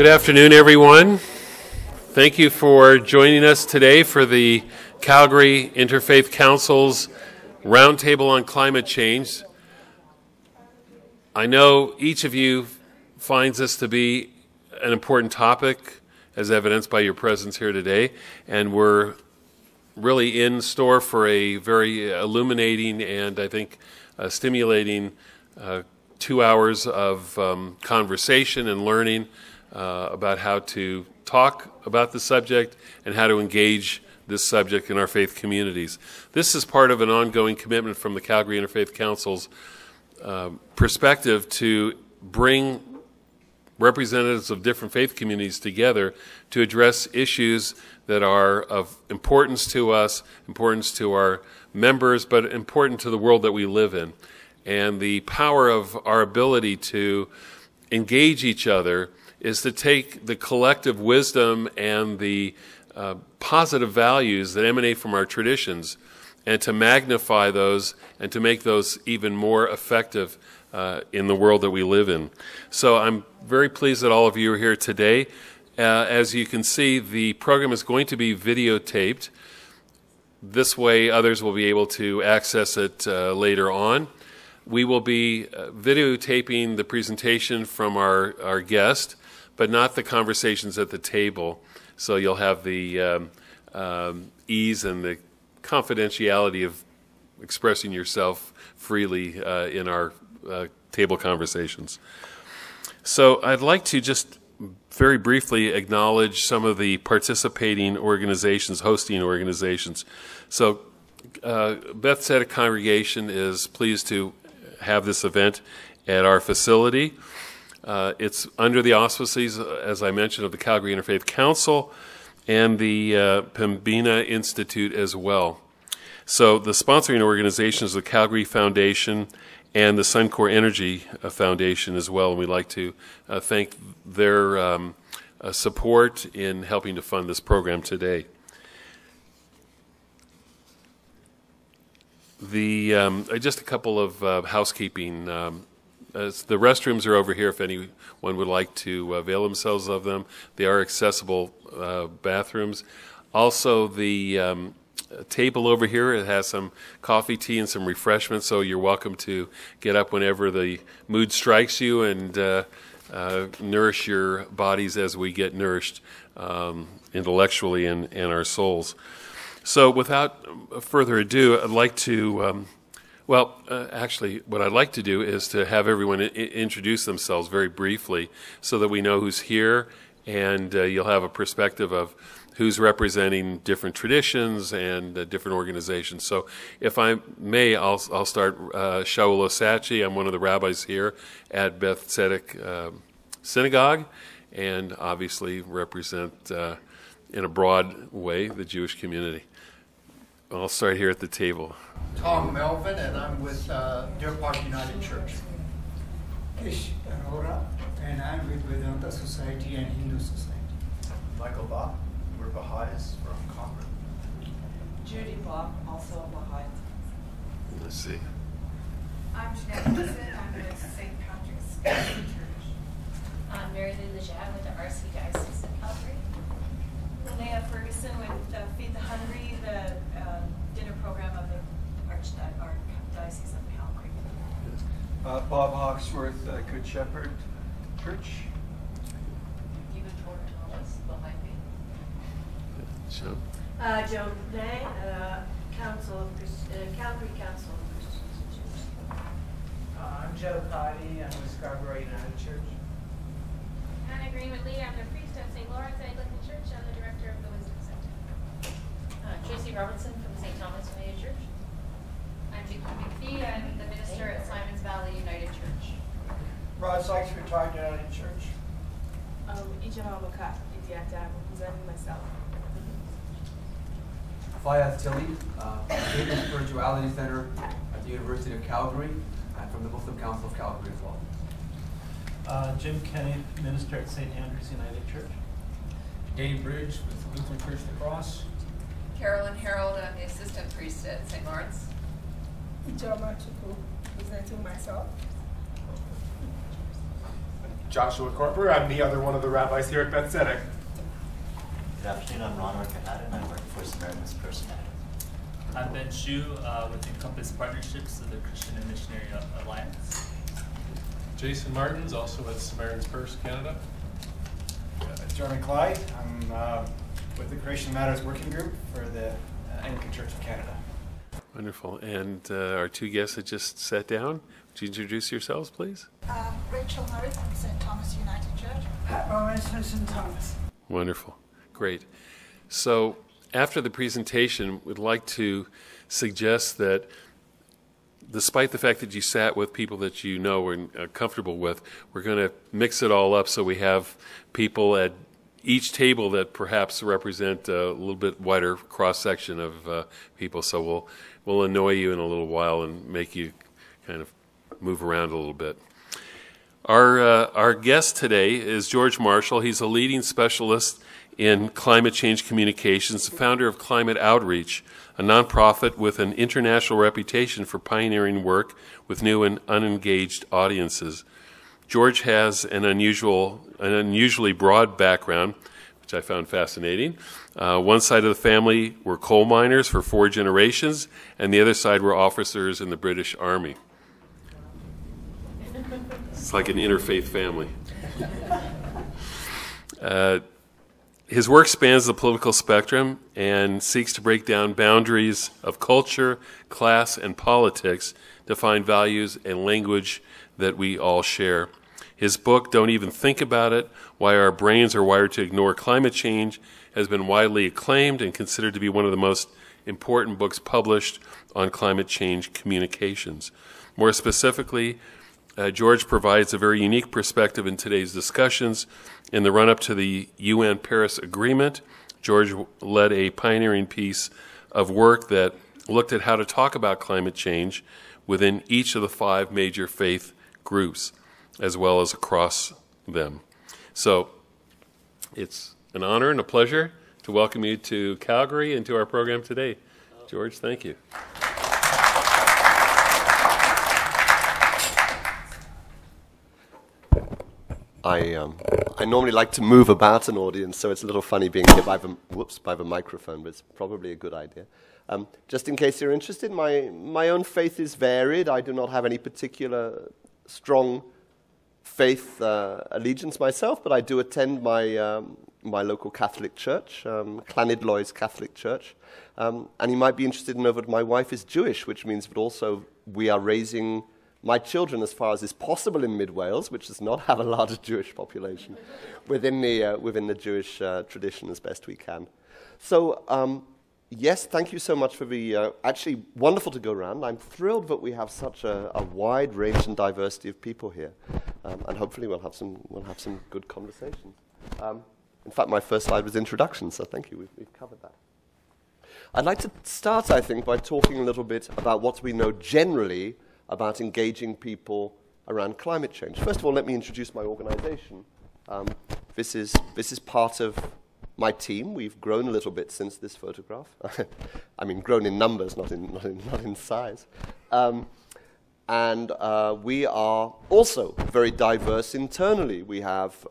Good afternoon, everyone. Thank you for joining us today for the Calgary Interfaith Council's Roundtable on Climate Change. I know each of you finds this to be an important topic, as evidenced by your presence here today, and we're really in store for a very illuminating and, I think, stimulating 2 hours of conversation and learning about how to talk about the subject and how to engage this subject in our faith communities. This is part of an ongoing commitment from the Calgary Interfaith Council's perspective to bring representatives of different faith communities together to address issues that are of importance to us, importance to our members, but important to the world that we live in. And the power of our ability to engage each other is to take the collective wisdom and the positive values that emanate from our traditions and to magnify those and to make those even more effective in the world that we live in. So I'm very pleased that all of you are here today. As you can see, the program is going to be videotaped. This way others will be able to access it later on. We will be videotaping the presentation from our guest, but not the conversations at the table. So you'll have the ease and the confidentiality of expressing yourself freely in our table conversations. So I'd like to just very briefly acknowledge some of the participating organizations, hosting organizations. So Beth Tzedek Congregation is pleased to have this event at our facility. It's under the auspices, as I mentioned, of the Calgary Interfaith Council and the Pembina Institute as well. So the sponsoring organizations, the Calgary Foundation and the Suncor Energy Foundation as well, and we'd like to thank their support in helping to fund this program today. Just a couple of housekeeping. The restrooms are over here if anyone would like to avail themselves of them. They are accessible bathrooms. Also, the table over here, it has some coffee, tea, and some refreshments, so you're welcome to get up whenever the mood strikes you and nourish your bodies as we get nourished intellectually and our souls. So without further ado, I'd like to, actually what I'd like to do is to have everyone introduce themselves very briefly so that we know who's here and you'll have a perspective of who's representing different traditions and different organizations. So if I may, I'll start. Shaul Osachi, I'm one of the rabbis here at Beth Tzedek Synagogue, and obviously represent in a broad way the Jewish community. I'll start here at the table. Tom Melvin, and I'm with Deer Park United Church. Kish Arora, and I'm with Vedanta Society and Hindu Society. Michael Bach, we're Baha'is from Concord. Judy Bach, also a Baha'i. Let's see. I'm Jeanette Wilson. I'm with St. Patrick's Church. I'm Mary Lou Lejeune with the Archdiocese of Calgary. Linnea Ferguson with Feed the Hungry, the dinner program of the Archdiocese of Calgary. Bob Hawksworth, Good Shepherd Church. Even Porter Thomas behind me. Joe. Joan Day, Calgary Council of Christians. I'm Joe Cotty. I'm with Scarborough United Church. Anna Green with Lee. I'm the priest at St. Lawrence Anglican Church. I'm the director of the Wisdom Center. Tracy Robertson from St. Thomas United Church. I'm Vicky McPhee. I'm the minister at Simons Valley United Church. Rod Sykes, retired United Church. Ijeoma Makat, Idiata, representing myself. Faiyaz Tilly, Faith and Spirituality Center at the University of Calgary, and from the Muslim Council of Calgary as well. Jim Kenny, minister at St. Andrew's United Church. Dave Bridge with Lutheran Church of the Cross. Carolyn Harold, I'm the assistant priest at St. Lawrence. Ijeoma Chukwu, presenting myself. Joshua Corper. I'm the other one of the rabbis here at Beth Tzedek. Good afternoon, I'm Ron Orkanada, and I work for Samaritan's Purse Canada. I'm Ben Shu with Encompass Partnerships of the Christian and Missionary Alliance. Jason Martins, also with Samaritan's Purse Canada. Jeremy Clyde, I'm with the Creation Matters Working Group for the Anglican Church of Canada. Wonderful. And our two guests that just sat down, would you introduce yourselves, please? Rachel Murray from St. Thomas United Church. Pat Rowan from St. Thomas. Wonderful. Great. So after the presentation, we'd like to suggest that despite the fact that you sat with people that you know and are comfortable with, we're going to mix it all up so we have people at each table that perhaps represent a little bit wider cross-section of people. So we'll annoy you in a little while and make you kind of move around a little bit. Our guest today is George Marshall. He's a leading specialist in climate change communications, the founder of Climate Outreach, a nonprofit with an international reputation for pioneering work with new and unengaged audiences. George has an unusually broad background, which I found fascinating. One side of the family were coal miners for 4 generations, and the other side were officers in the British Army. It's like an interfaith family. His work spans the political spectrum and seeks to break down boundaries of culture, class, and politics to find values and language that we all share. His book, Don't Even Think About It, Why Our Brains Are Wired to Ignore Climate Change, has been widely acclaimed and considered to be one of the most important books published on climate change communications. More specifically, George provides a very unique perspective in today's discussions. In the run-up to the UN Paris Agreement, George led a pioneering piece of work that looked at how to talk about climate change within each of the 5 major faith groups, as well as across them. So it's an honor and a pleasure to welcome you to Calgary and to our program today. George, thank you. I normally like to move about an audience, so it's a little funny being hit by the microphone, but it's probably a good idea. Just in case you're interested, my own faith is varied. I do not have any particular strong faith allegiance myself, but I do attend my local Catholic church, Llanidloes Catholic Church. And you might be interested to know that my wife is Jewish, which means that also we are raising my children as far as is possible in Mid-Wales, which does not have a large Jewish population, within the Jewish tradition as best we can. So, yes, thank you so much for the, actually wonderful to go around. I'm thrilled that we have such a wide range and diversity of people here. And hopefully we'll have some good conversations. In fact, my first slide was introduction, so thank you, we've covered that. I'd like to start, I think, by talking a little bit about what we know generally about engaging people around climate change. First of all, let me introduce my organization. This is part of my team. We've grown a little bit since this photograph. I mean, grown in numbers, not in size. And we are also very diverse internally. We have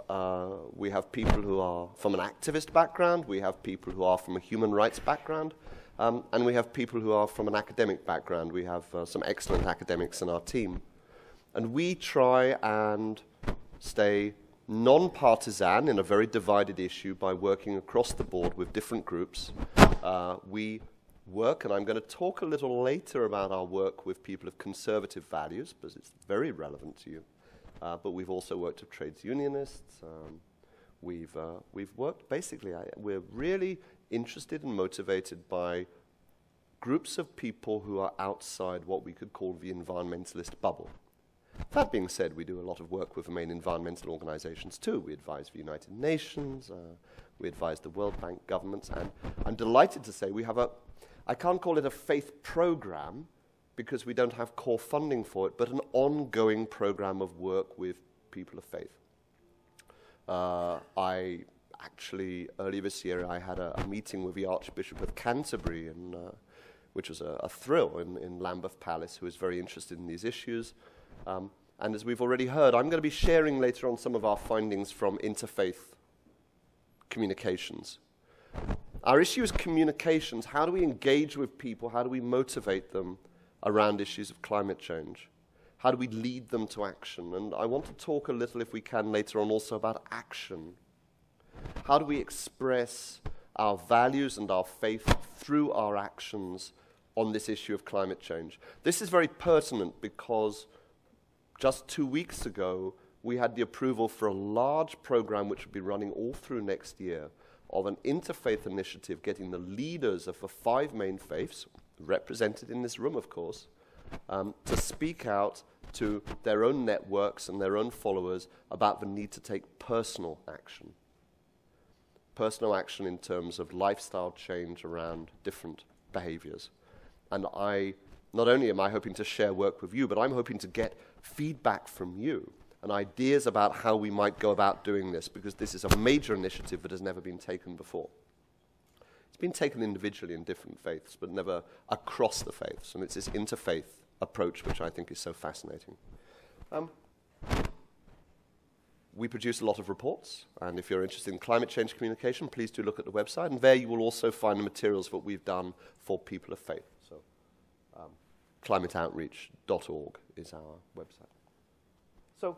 people who are from an activist background. We have people who are from a human rights background. And we have people who are from an academic background. We have some excellent academics in our team. And we try and stay non-partisan in a very divided issue by working across the board with different groups. We work, and I'm going to talk a little later about our work with people of conservative values, because it's very relevant to you. But we've also worked with trades unionists. We've worked, basically, we're really interested and motivated by groups of people who are outside what we could call the environmentalist bubble. That being said, we do a lot of work with the main environmental organizations too. We advise the United Nations, we advise the World Bank governments, and I'm delighted to say we have I can't call it a faith program because we don't have core funding for it, but an ongoing program of work with people of faith. Actually, earlier this year, I had a meeting with the Archbishop of Canterbury, which was a thrill in Lambeth Palace, who is very interested in these issues. And And as we've already heard, I'm going to be sharing later on some of our findings from interfaith communications. Our issue is communications. How do we engage with people? How do we motivate them around issues of climate change? How do we lead them to action? And I want to talk a little, if we can, later on also about action. How do we express our values and our faith through our actions on this issue of climate change? This is very pertinent because just 2 weeks ago, we had the approval for a large program which will be running all through next year of an interfaith initiative getting the leaders of the 5 main faiths, represented in this room, of course, to speak out to their own networks and their own followers about the need to take personal action. Personal action in terms of lifestyle change around different behaviors. And not only am I hoping to share work with you, but I'm hoping to get feedback from you and ideas about how we might go about doing this, because this is a major initiative that has never been taken before. It's been taken individually in different faiths, but never across the faiths, and it's this interfaith approach which I think is so fascinating. We produce a lot of reports, and if you're interested in climate change communication, please do look at the website, and there you will also find the materials that we've done for people of faith. So, climateoutreach.org is our website. So,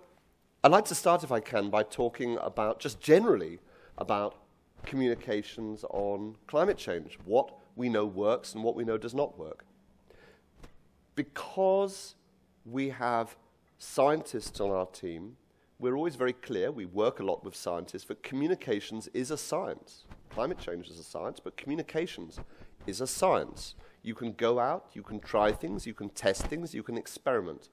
I'd like to start, if I can, by talking about, just generally, about communications on climate change, what we know works and what we know does not work. Because we have scientists on our team, we're always very clear, we work a lot with scientists, that communications is a science. Climate change is a science, but communications is a science. You can go out, you can try things, you can test things, you can experiment.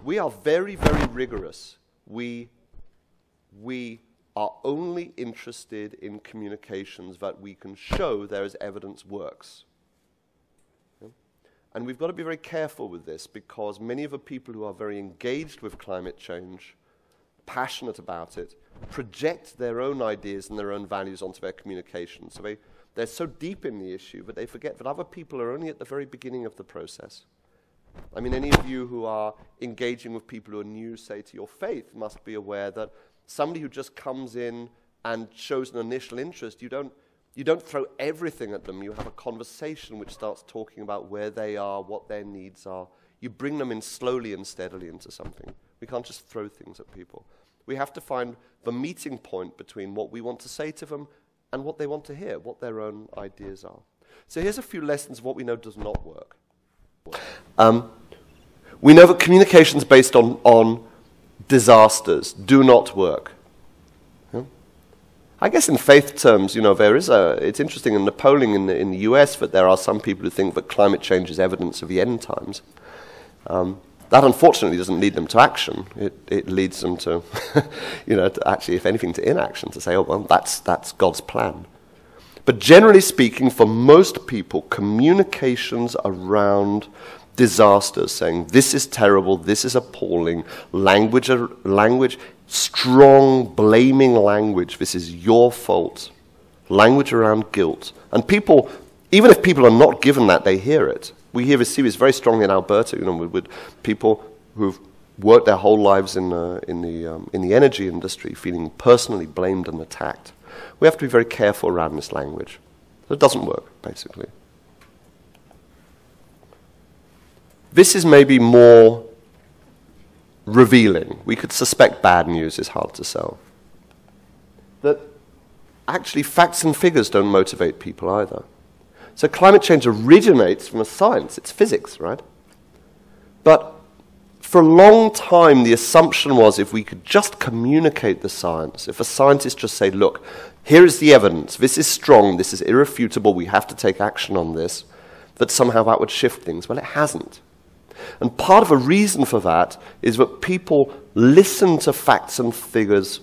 We are very, very rigorous. We are only interested in communications that we can show there is evidence works. And we've got to be very careful with this, because many of the people who are very engaged with climate change, passionate about it, project their own ideas and their own values onto their communication. So they're so deep in the issue that they forget that other people are only at the very beginning of the process. I mean, any of you who are engaging with people who are new, say, to your faith, must be aware that somebody who just comes in and shows an initial interest, you don't throw everything at them. You have a conversation which starts talking about where they are, what their needs are. You bring them in slowly and steadily into something. We can't just throw things at people. We have to find the meeting point between what we want to say to them and what they want to hear, what their own ideas are. So here's a few lessons of what we know does not work. We know that communications based on disasters do not work. I guess in faith terms, it's interesting in the polling in the US that there are some people who think that climate change is evidence of the end times. That unfortunately doesn't lead them to action. It leads them to, to actually, if anything, to inaction, to say, oh, well, that's God's plan. But generally speaking, for most people, communications around disasters, saying this is terrible, this is appalling, language, strong, blaming language, this is your fault, language around guilt. And people, even if people are not given that, they hear it. We see this very strongly in Alberta, with people who've worked their whole lives in the energy industry, feeling personally blamed and attacked. We have to be very careful around this language. So it doesn't work, basically. This is maybe more revealing. We could suspect bad news is hard to sell. That actually facts and figures don't motivate people either. So climate change originates from a science, it's physics, right? But for a long time the assumption was if we could just communicate the science, if a scientist just say, look, here is the evidence, this is strong, this is irrefutable, we have to take action on this, that somehow that would shift things. Well, it hasn't. And part of the reason for that is that people listen to facts and figures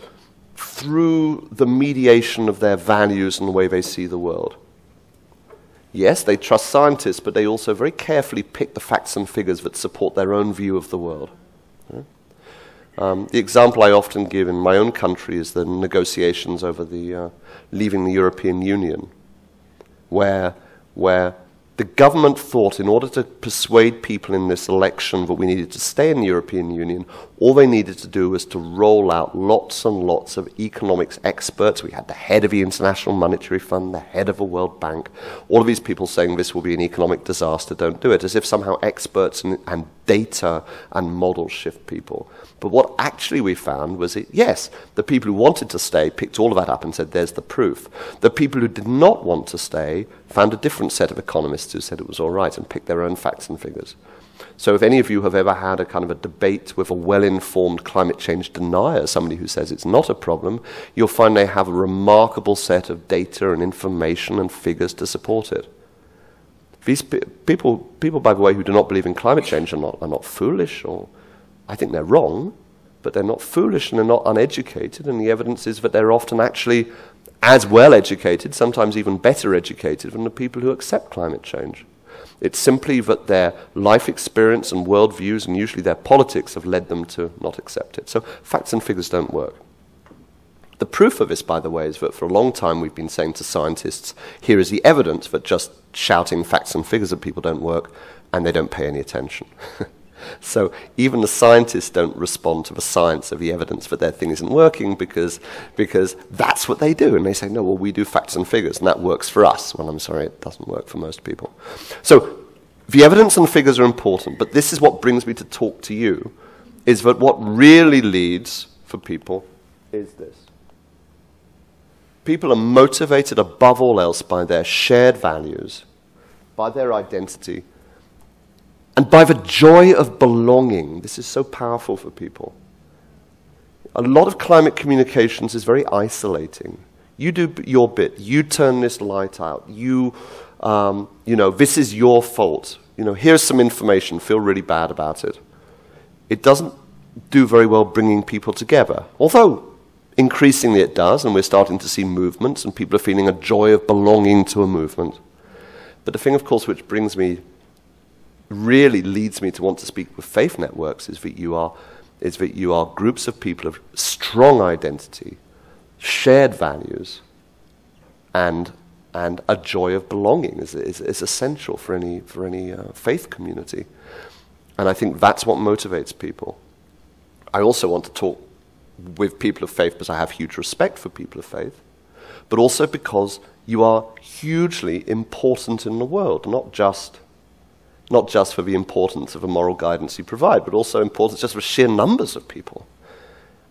through the mediation of their values and the way they see the world. Yes, they trust scientists, but they also very carefully pick the facts and figures that support their own view of the world. The example I often give in my own country is the negotiations over the leaving the European Union, where The government thought in order to persuade people in this election that we needed to stay in the European Union, all they needed to do was to roll out lots and lots of economics experts. We had the head of the International Monetary Fund, the head of the World Bank, all of these people saying this will be an economic disaster, don't do it, as if somehow experts and data and models shift people. But what actually we found was, yes, the people who wanted to stay picked all of that up and said, there's the proof. The people who did not want to stay found a different set of economists who said it was all right and picked their own facts and figures. So if any of you have ever had a kind of a debate with a well-informed climate change denier, somebody who says it's not a problem, you'll find they have a remarkable set of data and information and figures to support it. These people, by the way, who do not believe in climate change are not foolish, or I think they're wrong, but they're not foolish and they're not uneducated, and the evidence is that they're often actually as well educated, sometimes even better educated than the people who accept climate change. It's simply that their life experience and worldviews and usually their politics have led them to not accept it. So facts and figures don't work. The proof of this, by the way, is that for a long time we've been saying to scientists, here is the evidence that just shouting facts and figures at people don't work, and they don't pay any attention. So even the scientists don't respond to the science of the evidence that their thing isn't working because that's what they do. And they say, no, well, we do facts and figures, and that works for us. Well, I'm sorry, it doesn't work for most people. So the evidence and figures are important, but this is what brings me to talk to you, is that what really leads for people is this. People are motivated above all else by their shared values, by their identity, and by the joy of belonging. This is so powerful for people. A lot of climate communications is very isolating. You do your bit. You turn this light out. You know, this is your fault. You know, here's some information. Feel really bad about it. It doesn't do very well bringing people together. Although, increasingly it does, and we're starting to see movements, and people are feeling a joy of belonging to a movement. But the thing, of course, which really leads me to want to speak with faith networks is that you are groups of people of strong identity, shared values, and a joy of belonging is essential for any faith community. And I think that's what motivates people. I also want to talk with people of faith because I have huge respect for people of faith, but also because you are hugely important in the world, not just for the importance of the moral guidance you provide, but also importance just for sheer numbers of people.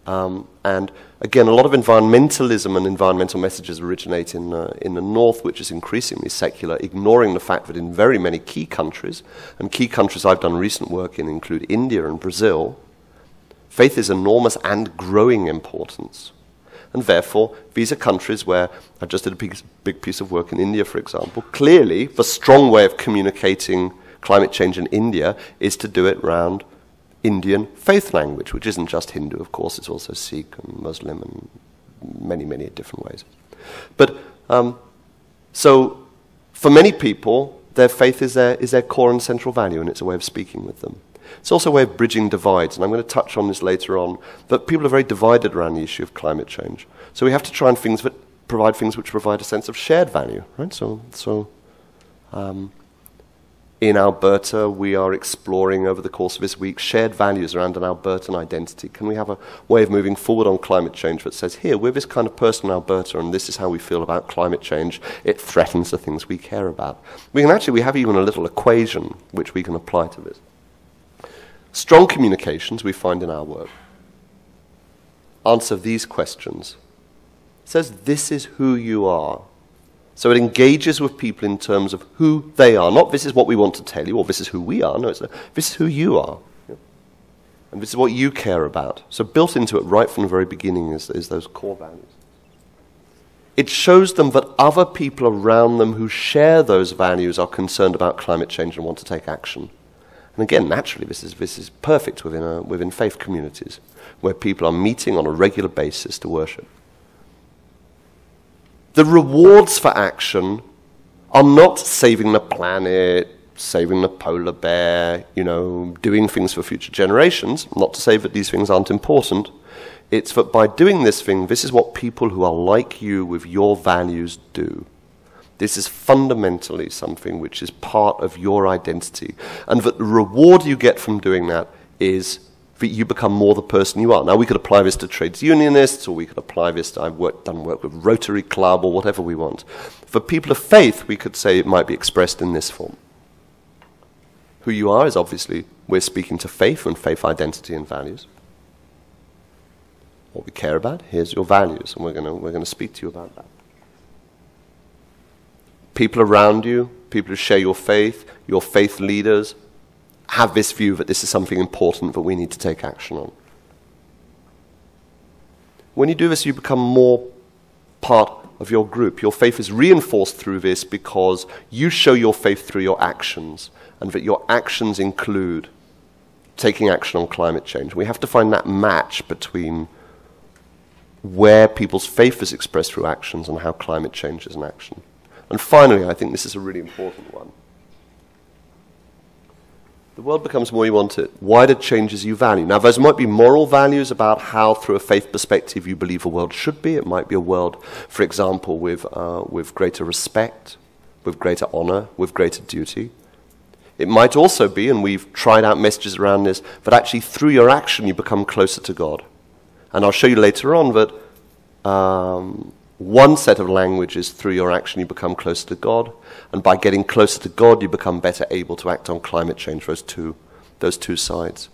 And again, a lot of environmentalism and environmental messages originate in the North, which is increasingly secular, ignoring the fact that in very many key countries, and key countries I've done recent work in include India and Brazil, faith is enormous and growing importance. And therefore, these are countries where, I just did a big piece of work in India, for example. Clearly, the strong way of communicating climate change in India is to do it around Indian faith language, which isn't just Hindu, of course, it's also Sikh and Muslim and many, many different ways. But so for many people, their faith is their core and central value, and it's a way of speaking with them. It's also a way of bridging divides, and I'm going to touch on this later on, but people are very divided around the issue of climate change. So we have to try and provide things which provide a sense of shared value, right? In Alberta, we are exploring over the course of this week shared values around an Albertan identity. Can we have a way of moving forward on climate change that says, here, we're this kind of person in Alberta, and this is how we feel about climate change. It threatens the things we care about. We have even a little equation which we can apply to this. Strong communications, we find in our work, answer these questions. It says, this is who you are. So it engages with people in terms of who they are. Not this is what we want to tell you, or this is who we are. No, it's this is who you are. And this is what you care about. So built into it right from the very beginning is those core values. It shows them that other people around them who share those values are concerned about climate change and want to take action. And again, naturally, this is perfect within faith communities, where people are meeting on a regular basis to worship. The rewards for action are not saving the planet, saving the polar bear, doing things for future generations. Not to say that these things aren't important. It's that by doing this thing, this is what people who are like you with your values do. This is fundamentally something which is part of your identity. And that the reward you get from doing that is that you become more the person you are. Now, we could apply this to trades unionists, or we could apply this to, done work with Rotary Club, or whatever we want. For people of faith, we could say it might be expressed in this form. Who you are is obviously, we're speaking to faith and faith identity and values. What we care about, here's your values, and we're going to speak to you about that. People around you, people who share your faith leaders, have this view that this is something important that we need to take action on. When you do this, you become more part of your group. Your faith is reinforced through this because you show your faith through your actions, and that your actions include taking action on climate change. We have to find that match between where people's faith is expressed through actions and how climate change is an action. And finally, I think this is a really important one. The world becomes more you want it. Wider changes you value. Now, those might be moral values about how, through a faith perspective, you believe a world should be. It might be a world, for example, with greater respect, with greater honor, with greater duty. It might also be, and we've tried out messages around this, that actually through your action you become closer to God. And I'll show you later on that one set of language is through your action you become closer to God, and by getting closer to God you become better able to act on climate change, those two sides.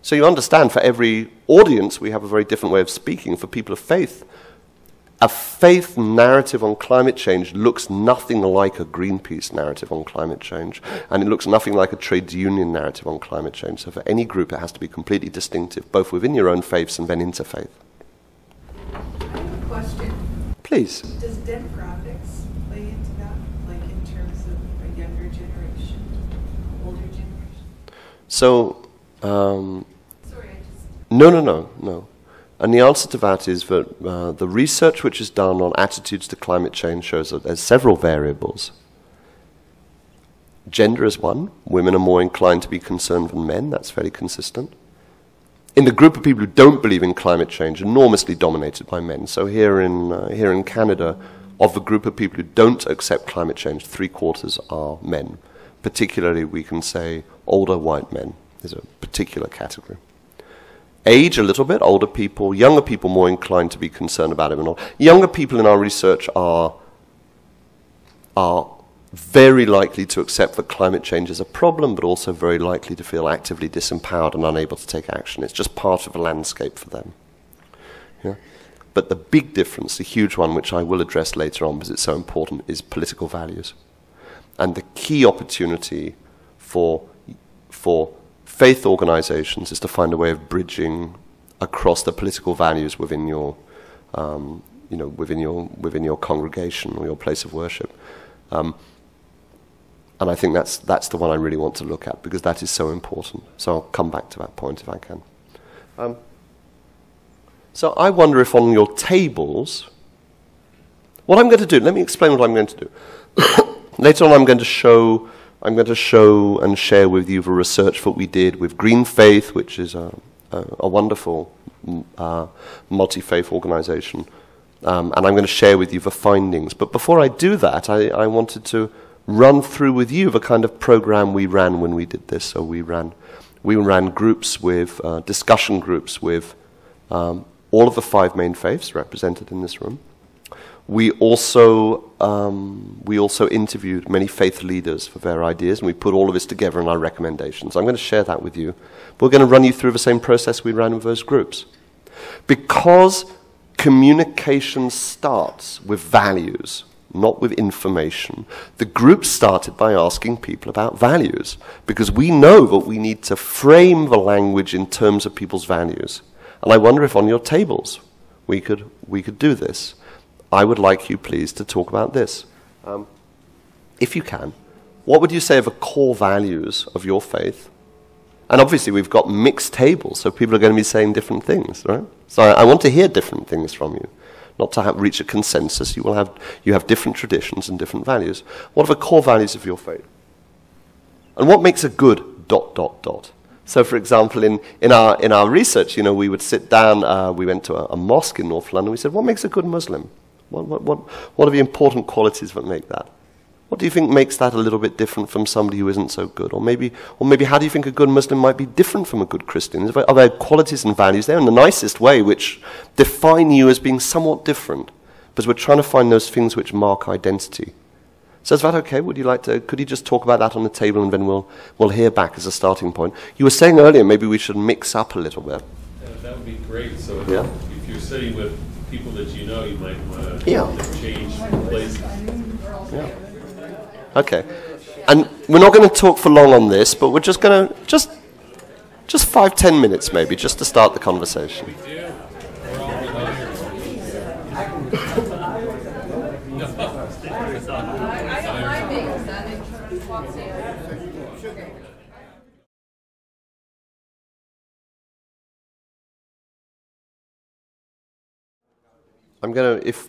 So you understand, for every audience we have a very different way of speaking. For people of faith, a faith narrative on climate change looks nothing like a Greenpeace narrative on climate change, and it looks nothing like a trades union narrative on climate change. So for any group it has to be completely distinctive, both within your own faiths and then interfaith. I have a question. Please. Does demographics play into that, like in terms of a younger generation, older generation? So, Sorry, No. And the answer to that is that the research which is done on attitudes to climate change shows that there's several variables. Gender is one. Women are more inclined to be concerned than men. That's very consistent. In the group of people who don't believe in climate change, enormously dominated by men. So here in Canada, of the group of people who don't accept climate change, 3/4 are men. Particularly, we can say older white men is a particular category. Age, a little bit, older people, younger people more inclined to be concerned about it or not. Younger people in our research are very likely to accept that climate change is a problem, but also very likely to feel actively disempowered and unable to take action. It's just part of the landscape for them. Yeah? But the big difference, the huge one, which I will address later on because it's so important, is political values. And the key opportunity for faith organizations is to find a way of bridging across the political values within your, within your congregation or your place of worship. And I think that's the one I really want to look at because that is so important. So I'll come back to that point if I can. So I wonder if on your tables, what I'm going to do, let me explain what I'm going to do. Later on I'm going to show and share with you the research that we did with Green Faith, which is a wonderful multi-faith organization. And I'm going to share with you the findings. But before I do that, I wanted to run through with you the kind of program we ran when we did this. So we ran groups with, discussion groups with all of the 5 main faiths represented in this room. We also interviewed many faith leaders for their ideas, and we put all of this together in our recommendations. I'm going to share that with you. We're going to run you through the same process we ran with those groups. Because communication starts with values, not with information. The group started by asking people about values, because we know that we need to frame the language in terms of people's values. And I wonder if on your tables we could do this. I would like you, please, to talk about this. If you can, what would you say are the core values of your faith? And obviously we've got mixed tables, so people are going to be saying different things, right? So I want to hear different things from you, not to reach a consensus. You have different traditions and different values. What are the core values of your faith? And what makes a good ... So, for example, in our research, we would sit down. We went to a mosque in North London. We said, what makes a good Muslim? What are the important qualities that make that? What do you think makes that a little bit different from somebody who isn't so good? Or maybe how do you think a good Muslim might be different from a good Christian? Are there qualities and values there in the nicest way which define you as being somewhat different? Because we're trying to find those things which mark identity. So is that okay? Could you just talk about that on the table and then we'll hear back as a starting point? You were saying earlier maybe we should mix up a little bit. That would be great. So if you're sitting with people that you know, you might want to change places. Yeah. Okay. And we're not going to talk for long on this, but we're just going to, just 5-10 minutes maybe, just to start the conversation.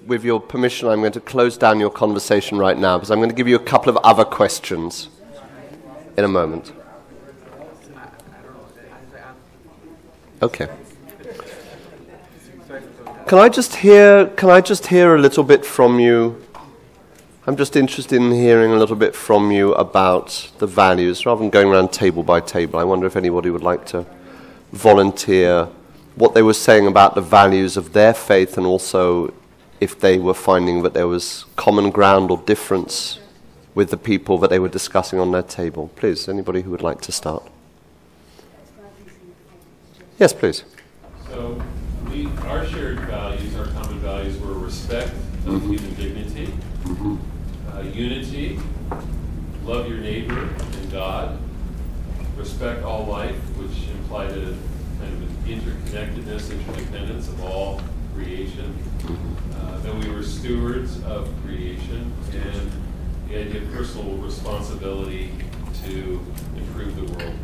With your permission, I'm going to close down your conversation right now because I'm going to give you a couple of other questions in a moment. Okay. Can I just hear a little bit from you? I'm just interested in hearing a little bit from you about the values, rather than going around table by table. I wonder if anybody would like to volunteer what they were saying about the values of their faith, and also if they were finding that there was common ground or difference with the people that they were discussing on their table. Please, anybody who would like to start? Yes, please. So our shared values, our common values were respect of human dignity, unity, love your neighbor and God, respect all life, which implied a kind of an interconnectedness, interdependence of all creation. Then we were stewards of creation, and the idea of personal responsibility to improve the world.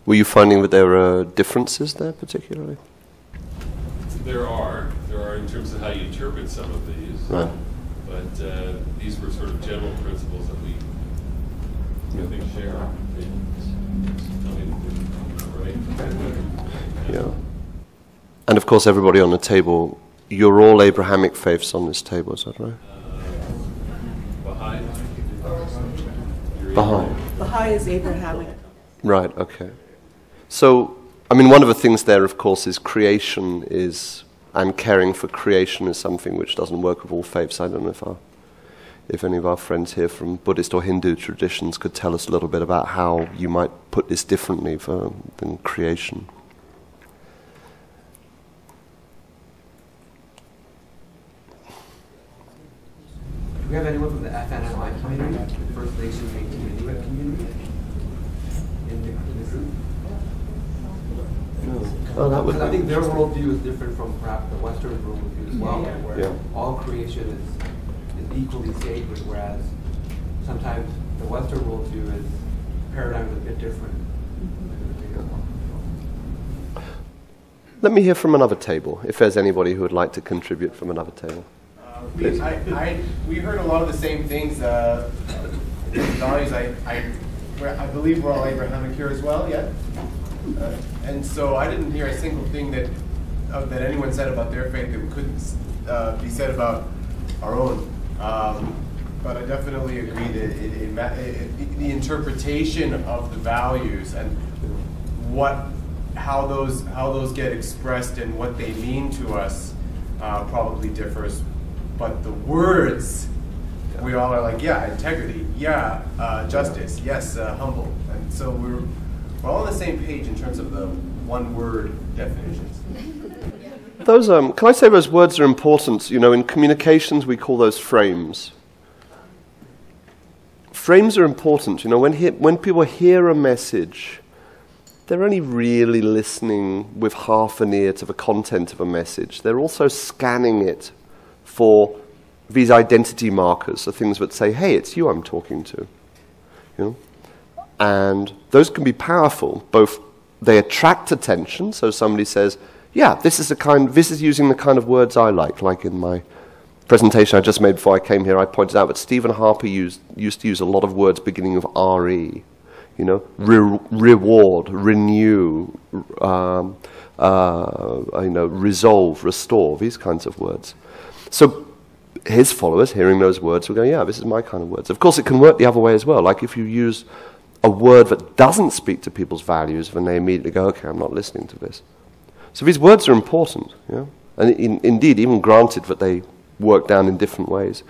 Were you finding that there are differences there particularly? There are in terms of how you interpret some of these. Right. But these were sort of general principles that we I think share. Yeah. And of course, everybody on the table, you're all Abrahamic faiths on this table, is that right? Baha'i. Baha'i is Abrahamic. Right, okay. So, I mean, one of the things there, of course, is creation and caring for creation is something which doesn't work with all faiths. I don't know if any of our friends here from Buddhist or Hindu traditions could tell us a little bit about how you might put this differently than creation. Do we have anyone from the FNMI community, the First Nations and Inuit community, in the group? Oh, that would. I think their worldview is different from perhaps the Western worldview as well, where all creation is equally sacred, whereas sometimes the Western worldview is paradigm is a bit different. Let me hear from another table, if there's anybody who would like to contribute from another table. We heard a lot of the same things. Values. I believe we're all Abrahamic here as well. Yeah. And so I didn't hear a single thing that anyone said about their faith that couldn't be said about our own. But I definitely agree that the interpretation of the values and how those get expressed and what they mean to us probably differs. But the words, we all are like, yeah, integrity, yeah, justice, yes, humble, and so we're all on the same page in terms of the one-word definitions. Those, can I say those words are important? You know, in communications we call those frames. Frames are important. You know, when people hear a message, they're only really listening with half an ear to the content of a message. They're also scanning it for these identity markers, the things that say, hey, it's you I'm talking to. You know? And those can be powerful. Both they attract attention, so somebody says, yeah, this is using the kind of words I like in my presentation I just made before I came here, I pointed out that Stephen Harper used to use a lot of words beginning with RE, you know, reward, renew, resolve, restore, these kinds of words. So his followers, hearing those words, will go, yeah, this is my kind of words. Of course, it can work the other way as well. Like if you use a word that doesn't speak to people's values, then they immediately go, okay, I'm not listening to this. So these words are important, yeah? And indeed, even granted that they work down in different ways.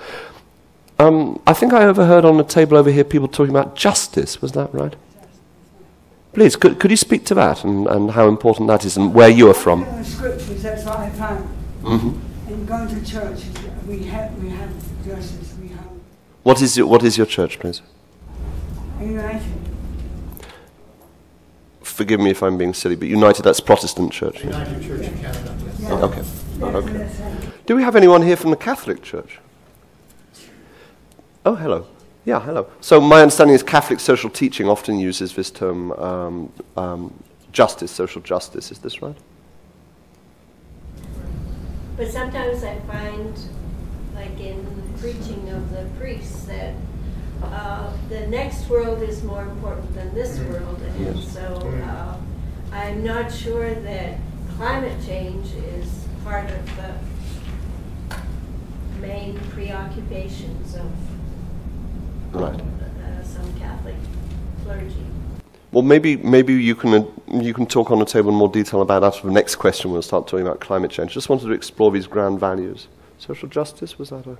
I think I overheard on the table over here people talking about justice. Was that right? Please, could you speak to that and how important that is and where you are from? In the scriptures, that's what I found. Mm-hmm. In going to church, we have justice. We have. What is your church, please? United. Forgive me if I'm being silly, but United, that's Protestant church. United Church of Canada. Yes. Oh, okay. Okay. Do we have anyone here from the Catholic Church? Oh, hello. Yeah, hello. So my understanding is Catholic social teaching often uses this term justice, social justice. Is this right? But sometimes I find, like in preaching of the priests, that the next world is more important than this world. And Yes. so I'm not sure that climate change is part of the main preoccupations of some Catholic clergy. Well, maybe you can talk on the table in more detail about that for the next question. We'll start talking about climate change. Just wanted to explore these grand values. Social justice, was that a...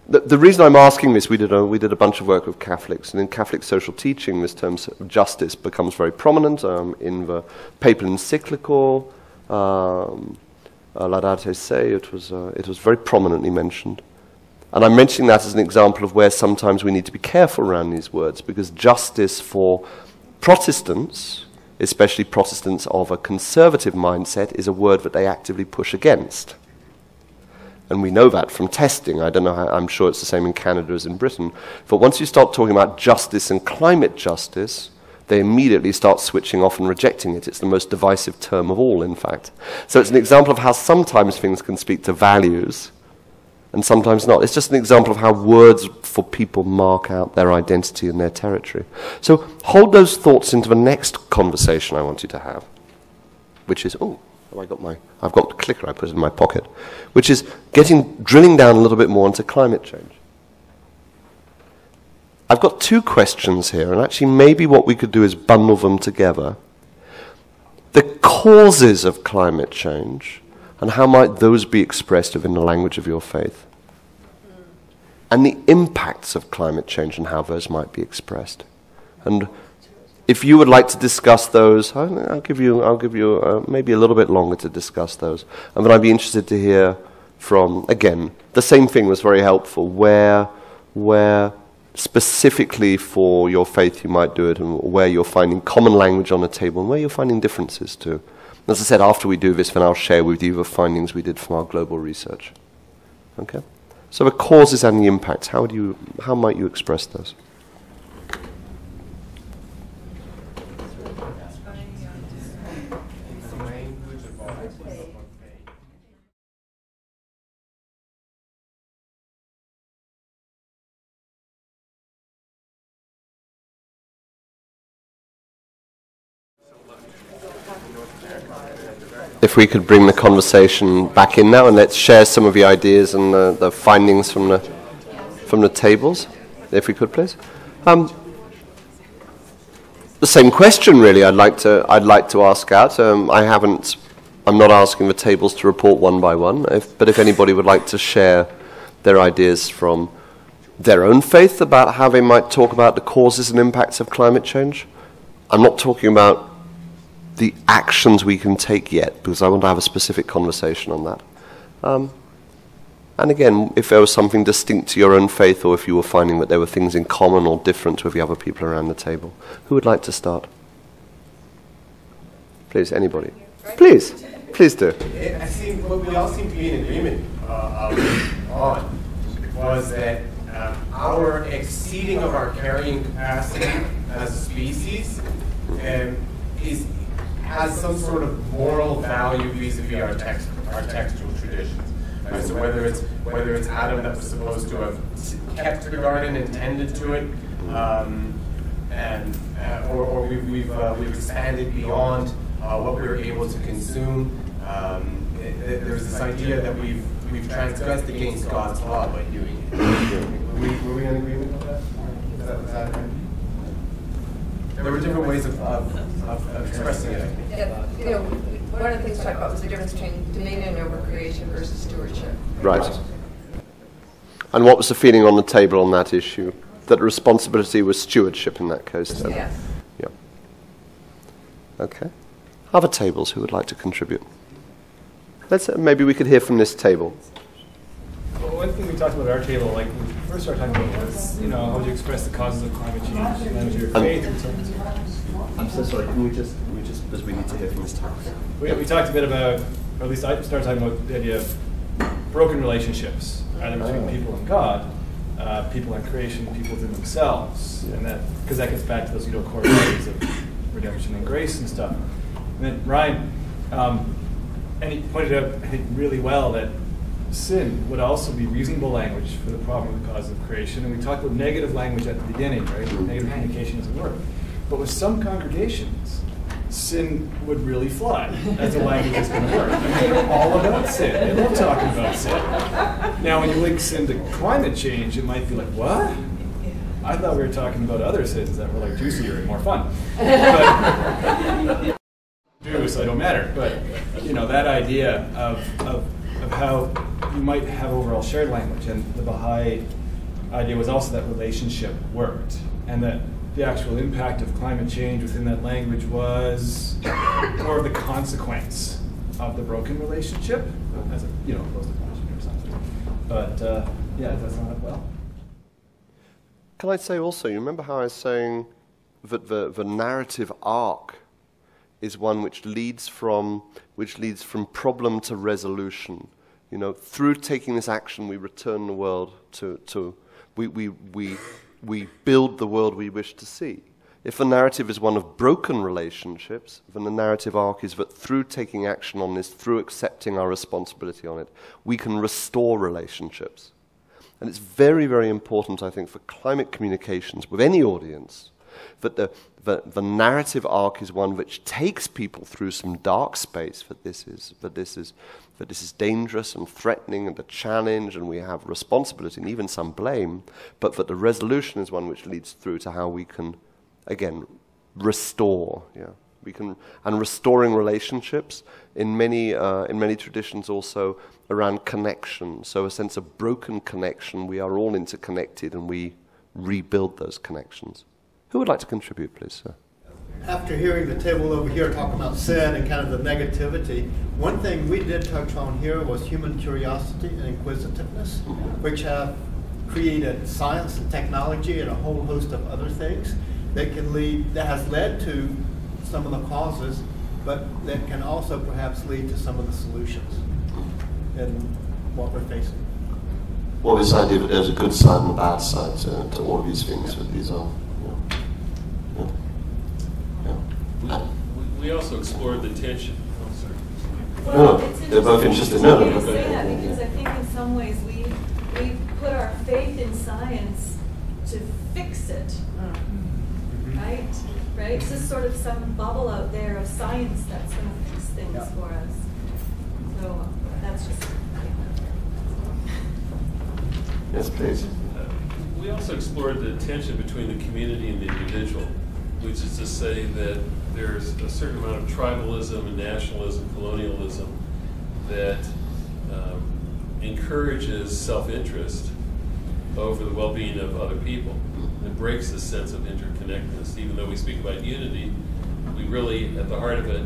The reason I'm asking this, we did a bunch of work with Catholics, and in Catholic social teaching, this term justice becomes very prominent in the papal encyclical, Laudate Se. It was very prominently mentioned. And I'm mentioning that as an example of where sometimes we need to be careful around these words, because justice for Protestants, especially Protestants of a conservative mindset, is a word that they actively push against. And we know that from testing. I don't know how, I'm sure it's the same in Canada as in Britain. But once you start talking about justice and climate justice, they immediately start switching off and rejecting it. It's the most divisive term of all, in fact. So it's an example of how sometimes things can speak to values, and sometimes not. It's just an example of how words for people mark out their identity and their territory. So hold those thoughts into the next conversation I want you to have, which is, I've got the clicker, I put it in my pocket, which is drilling down a little bit more into climate change. I've got two questions here, and actually maybe what we could do is bundle them together. The causes of climate change, and how might those be expressed within the language of your faith? And the impacts of climate change and how those might be expressed. And if you would like to discuss those, I'll give you maybe a little bit longer to discuss those. And then I'd be interested to hear from, again, the same thing was very helpful, where specifically for your faith you might do it, and where you're finding common language on the table, and where you're finding differences too. As I said, after we do this, then I'll share with you the findings we did from our global research. Okay? So the causes and the impacts, how might you express those? If we could bring the conversation back in now, and let's share some of the ideas and the findings from the tables, if we could, please. The same question, really. I'd like to ask out. I'm not asking the tables to report one by one, but if anybody would like to share their ideas from their own faith about how they might talk about the causes and impacts of climate change. I'm not talking about the actions we can take yet, because I want to have a specific conversation on that. And again, if there was something distinct to your own faith, or if you were finding that there were things in common or different with the other people around the table. Who would like to start? Please, anybody. Please do. I think what we all seem to be in agreement on was that our exceeding of our carrying capacity as a species has some sort of moral value vis-a-vis our textual traditions. Right? So whether it's Adam that was supposed to have kept the garden and tended to it, or we've expanded beyond what we were able to consume there's this idea that we've transgressed against God's law by doing it. Were we in agreement with that? Was that right? There were different ways of expressing it. Yeah, you know, one of the things we talked about was the difference between dominion over creation versus stewardship. Right. And what was the feeling on the table on that issue? That responsibility was stewardship in that case, then? Yes. Yeah. Okay. Other tables who would like to contribute? Maybe we could hear from this table. Well, one thing we talked about at our table, like when we first started talking about was, you know, how would you express the causes of climate change, and then your faith and so on. I'm so sorry, can we just, because we need to hear from this table. We talked a bit about, or at least I started talking about the idea of broken relationships, either between people and God, people and creation, people within themselves, and that, because that gets back to those, you know, core values of redemption and grace and stuff. And then Ryan, and he pointed out, I think, really well that sin would also be reasonable language for the problem of the cause of creation. And we talked about negative language at the beginning, right? Negative communication doesn't work. But with some congregations, sin would really fly as a language is going to work. I mean, they're all about sin. They love talking about sin. Now, when you link sin to climate change, it might be like, what? I thought we were talking about other sins that were like juicier and more fun. But, so it don't matter. But, you know, that idea of how you might have overall shared language, and the Baha'i idea was also that relationship worked, and that the actual impact of climate change within that language was more of the consequence of the broken relationship, as a, you know, opposed to punishment or something. But yeah, does that sound up well? Can I say also, you remember how I was saying that the narrative arc is one which leads from problem to resolution. You know, through taking this action, we return the world to we build the world we wish to see. If the narrative is one of broken relationships, then the narrative arc is that through taking action on this, through accepting our responsibility on it, we can restore relationships. And it's very, very important, I think, for climate communications with any audience, that the narrative arc is one which takes people through some dark space, that this is dangerous and threatening and a challenge, and we have responsibility and even some blame, but that the resolution is one which leads through to how we can, again, restore. Yeah, we can, and restoring relationships in many traditions also around connection. So a sense of broken connection. We are all interconnected, and we rebuild those connections. Who would like to contribute, please, sir? After hearing the table over here talk about sin and kind of the negativity, one thing we did touch on here was human curiosity and inquisitiveness, which have created science and technology and a whole host of other things that has led to some of the causes, but that can also perhaps lead to some of the solutions in what we're facing. Well, this idea that there's a good side and a bad side to all of these things, that these are. We also explored the tension. No, they're both interested. No, I say that because I think in some ways we put our faith in science to fix it, right? Right? It's just sort of some bubble out there of science that's going to fix things for us. So that's just. Yes, please. We also explored the tension between the community and the individual, which is to say that there's a certain amount of tribalism and nationalism, colonialism, that encourages self-interest over the well-being of other people. It breaks the sense of interconnectedness. Even though we speak about unity, we really, at the heart of it,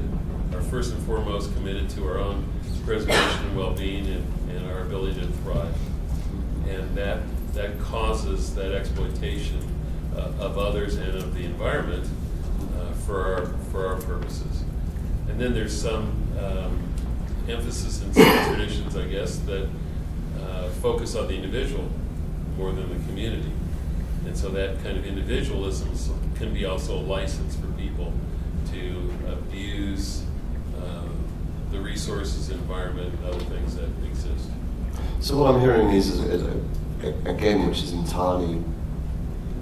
are first and foremost committed to our own preservation and well-being and our ability to thrive. And that causes that exploitation of others and of the environment for our purposes. And then there's some emphasis in some traditions, I guess, that focus on the individual more than the community. And so that kind of individualism can be also a license for people to abuse the resources, environment, and other things that exist. So what I'm hearing is again, which is entirely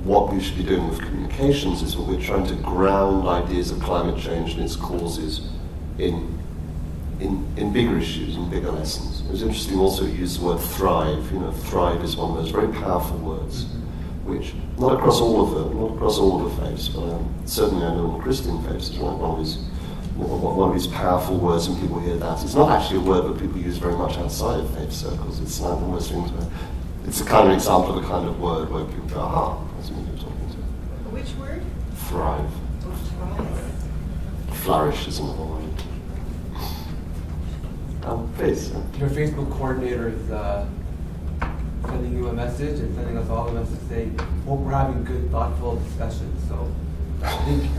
what we should be doing with communications, is what we're trying to ground ideas of climate change and its causes in in bigger issues, in bigger lessons. It was interesting also to use the word thrive. You know, thrive is one of those very powerful words, which not across all of the faiths, but certainly I know in Christian faiths is one of these powerful words, and people hear that. It's not actually a word that people use very much outside of faith circles. It's not one of those things where it's a kind of example of a kind of word where people go, aha, that's what you're talking to. Which word? Thrive. Flourish is another word. Please. Your Facebook coordinator is sending you a message and sending us all a message saying, hope we're having good, thoughtful discussions. So I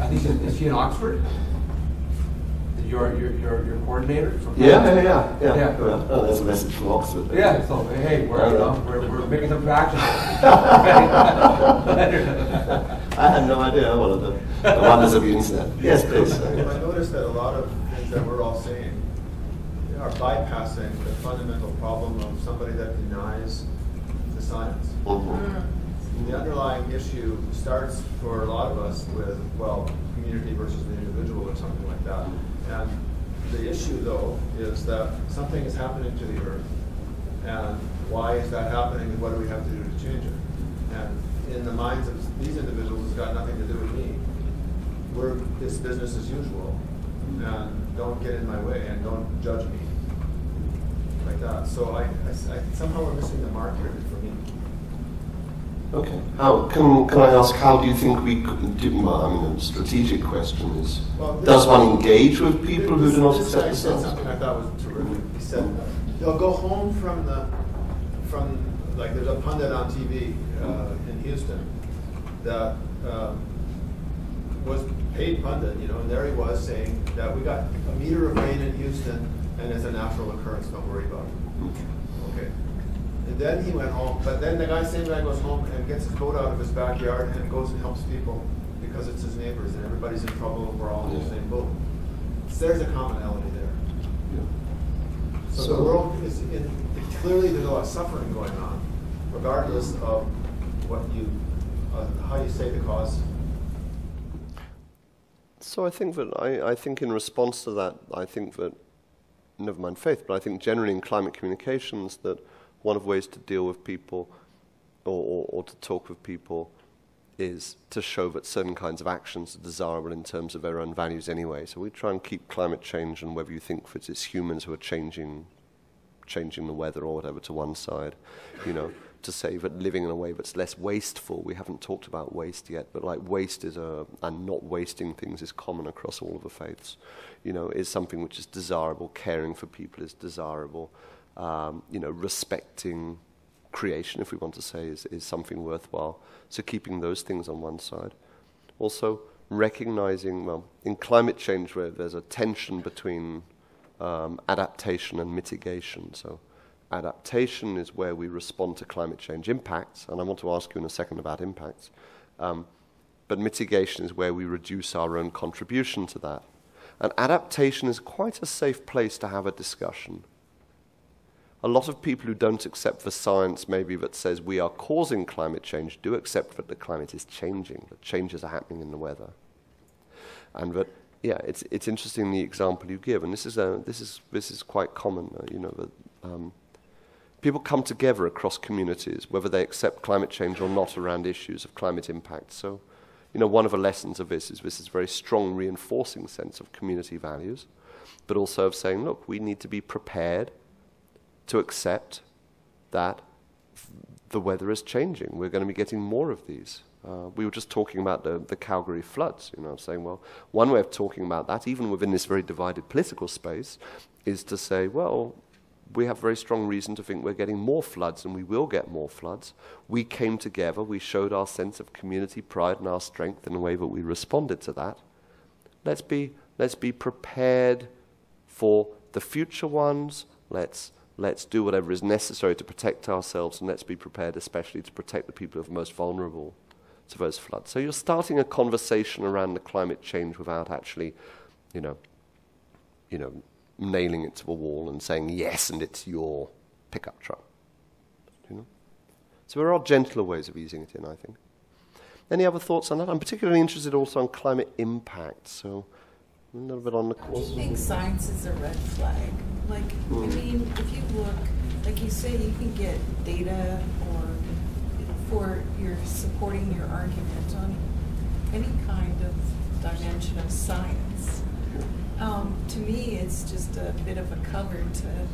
think is she in Oxford? Your coordinator from Yeah. Oh, there's a message from Oxford. Yeah, so hey, we're making some traction. I had no idea one of the wonders of the internet. Yes, please. I noticed that a lot of things that we're all saying are bypassing the fundamental problem of somebody that denies the science. The underlying issue starts for a lot of us with, well, community versus the individual or something like that. And the issue, though, is that something is happening to the earth. And why is that happening, and what do we have to do to change it? And in the minds of these individuals, it's got nothing to do with me. It's business as usual. And don't get in my way, and don't judge me. Like that. So I somehow we're missing the mark here for me. Okay. How can I ask? How do you think we could do? Well, I mean, a strategic question is: does one engage with people who do not accept the science? Something I thought was terrific. He said they'll go home from like there's a pundit on TV in Houston that was paid pundit, and there he was saying that we got a meter of rain in Houston and it's a natural occurrence. Don't worry about it. Okay. And then he went home, but then the same guy goes home and gets his boat out of his backyard and goes and helps people because it's his neighbors and everybody's in trouble and we're all in the same boat. So there's a commonality there. So the world is clearly there's a lot of suffering going on, regardless of how you say the cause. So I think in response to that, I think that, never mind faith, but I think generally in climate communications that one of the ways to deal with people or to talk with people is to show that certain kinds of actions are desirable in terms of their own values anyway. So we try and keep climate change and whether you think that it's humans who are changing the weather or whatever to one side, to say that living in a way that's less wasteful. We haven't talked about waste yet, but like waste and not wasting things is common across all of the faiths. Is something which is desirable. Caring for people is desirable. Respecting creation, if we want to say, is something worthwhile. So keeping those things on one side. Also recognizing, in climate change where there's a tension between adaptation and mitigation. So adaptation is where we respond to climate change impacts, and I want to ask you in a second about impacts. But mitigation is where we reduce our own contribution to that. And adaptation is quite a safe place to have a discussion. A lot of people who don't accept the science maybe that says we are causing climate change do accept that the climate is changing, that changes are happening in the weather. And that, it's interesting the example you give, and this is quite common, that people come together across communities, whether they accept climate change or not, around issues of climate impact. So, one of the lessons of this is very strong reinforcing sense of community values, but also of saying, look, we need to be prepared to accept that the weather is changing. We're going to be getting more of these. We were just talking about the Calgary floods, saying, well, one way of talking about that, even within this very divided political space, is to say, well, we have very strong reason to think we're getting more floods, and we will get more floods. We came together, we showed our sense of community pride and our strength in a way that we responded to that. Let's be prepared for the future ones. Let's do whatever is necessary to protect ourselves, and let's be prepared especially to protect the people who are most vulnerable to those floods. So you're starting a conversation around the climate change without actually, nailing it to the wall and saying, yes, and it's your pickup truck. So there are gentler ways of easing it in, I think. Any other thoughts on that? I'm particularly interested also on climate impact. So A little bit on the course. I think science is a red flag. Like, I mean, if you look, like you say, you can get data or for your supporting your argument on any kind of dimension of science. To me, it's just a bit of a cover to,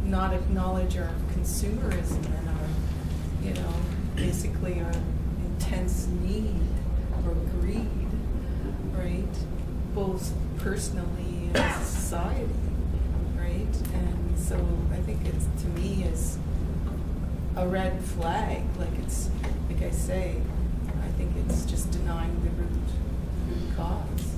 not acknowledge our consumerism and our, basically our intense need or greed, right? Both personally and as a society, right? And so I think it's, to me, is a red flag. Like it's, like I say, I think it's just denying the root cause.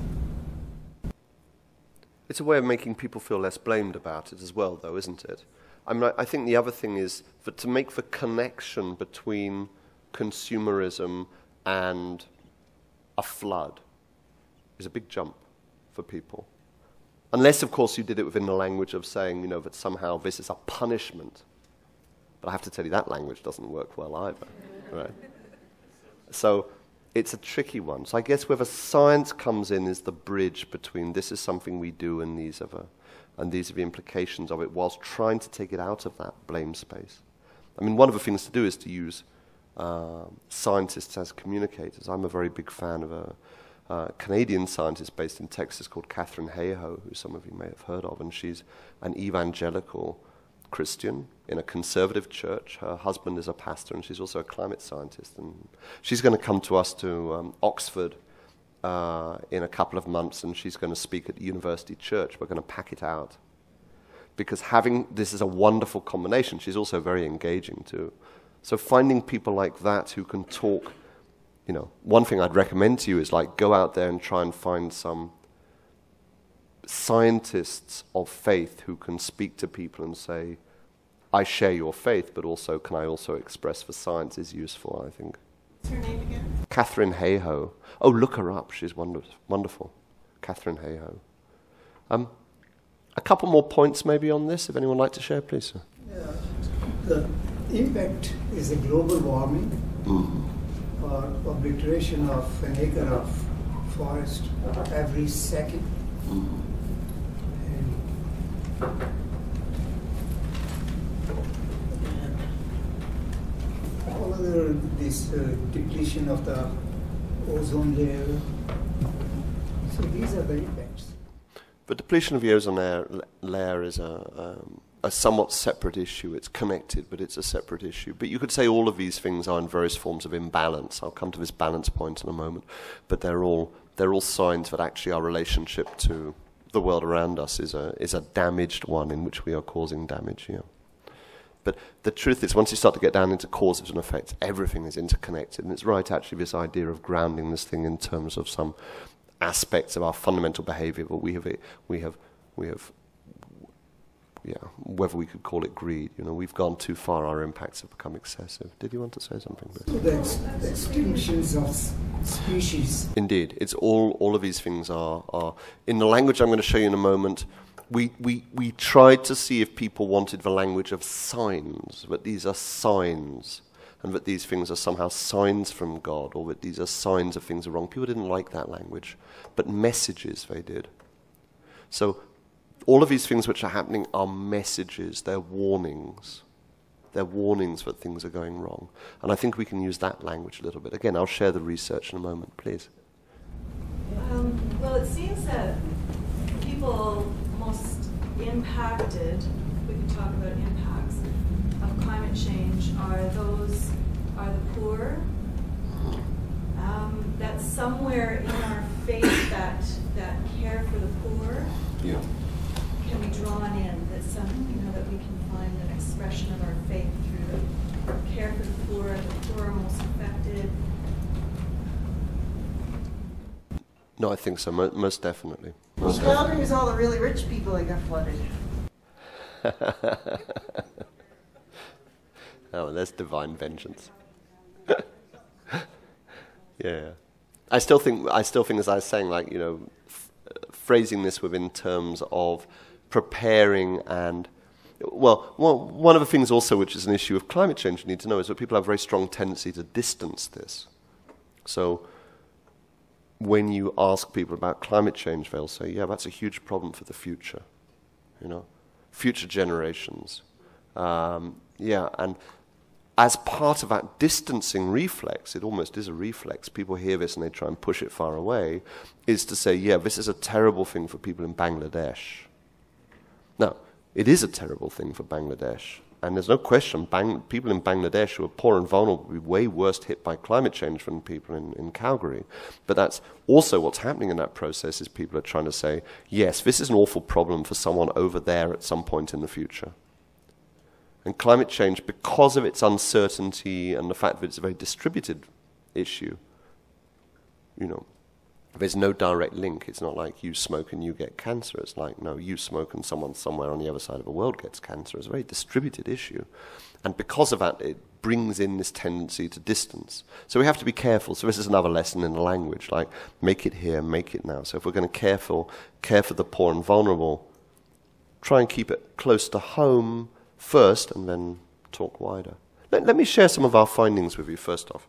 It's a way of making people feel less blamed about it as well, though, isn't it? I think the other thing is to make the connection between consumerism and a flood is a big jump for people. Unless, of course, you did it within the language of saying, that somehow this is a punishment. But I have to tell you, that language doesn't work well either, right? So it's a tricky one. So I guess where the science comes in is the bridge between this is something we do and these are the implications of it, whilst trying to take it out of that blame space. I mean, one of the things to do is to use scientists as communicators. I'm a very big fan of a Canadian scientist based in Texas called Catherine Hayhoe, who some of you may have heard of, and she's an evangelical Christian in a conservative church. Her husband is a pastor, and she's also a climate scientist. And she's going to come to us to Oxford in a couple of months, and she's going to speak at the University Church. We're going to pack it out. Because this is a wonderful combination. She's also very engaging too. So finding people like that who can talk, one thing I'd recommend to you is go out there and try and find some scientists of faith who can speak to people and say, I share your faith, but also can I also express the science is useful, I think. What's her name again? Catherine Hayhoe. Oh, look her up. She's wonderful. Catherine Hayhoe. A couple more points maybe on this, if anyone would like to share, please. Sir. Yeah. The impact is a global warming or obliteration of an acre of forest every second. And all other this depletion of the ozone layer. So these are the impacts. The depletion of the ozone layer is a somewhat separate issue. It's connected, but it's a separate issue. But you could say all of these things are in various forms of imbalance. I'll come to this balance point in a moment. But they're all signs that actually our relationship to the world around us is a damaged one in which we are causing damage. Yeah. But the truth is, once you start to get down into causes and effects, everything is interconnected. And it's right, actually, this idea of grounding this thing in terms of some aspects of our fundamental behavior, but we have, whether we could call it greed, we've gone too far, our impacts have become excessive. Did you want to say something? So the extinctions of species. Indeed, it's all of these things are in the language I'm going to show you in a moment. We tried to see if people wanted the language of signs, that these are signs, and that these things are somehow signs from God, or that these are signs of things are wrong. People didn't like that language, but messages they did. So all of these things which are happening are messages, they're warnings. They're warnings that things are going wrong. And I think we can use that language a little bit. Again, I'll share the research in a moment, please. Well, it seems that people most impacted, we can talk about impacts, of climate change are the poor. That's somewhere in our faith that care for the poor can be drawn in. That we can find an expression of our faith through the care for the poor are most affected. No, I think so. Most definitely. Well, Calgary is all the really rich people that got flooded. Oh, there's divine vengeance. Yeah, I still think, as I was saying, phrasing this within terms of preparing and, one of the things also which is an issue of climate change you need to know is that people have a very strong tendency to distance this. So when you ask people about climate change, they'll say, yeah, that's a huge problem for the future, future generations. And as part of that distancing reflex, it almost is a reflex, people hear this and they try and push it far away, is to say, yeah, this is a terrible thing for people in Bangladesh. Now, it is a terrible thing for Bangladesh, and there's no question people in Bangladesh who are poor and vulnerable will be way worse hit by climate change than people in Calgary. But that's also what's happening in that process is people are trying to say, yes, this is an awful problem for someone over there at some point in the future. And climate change, because of its uncertainty and the fact that it's a very distributed issue, there's no direct link. It's not like you smoke and you get cancer. It's like, no, you smoke and someone somewhere on the other side of the world gets cancer. It's a very distributed issue. And because of that, it brings in this tendency to distance. So we have to be careful. So this is another lesson in the language, like make it here, make it now. So if we're going to care for the poor and vulnerable, try and keep it close to home first and then talk wider. Let me share some of our findings with you first off.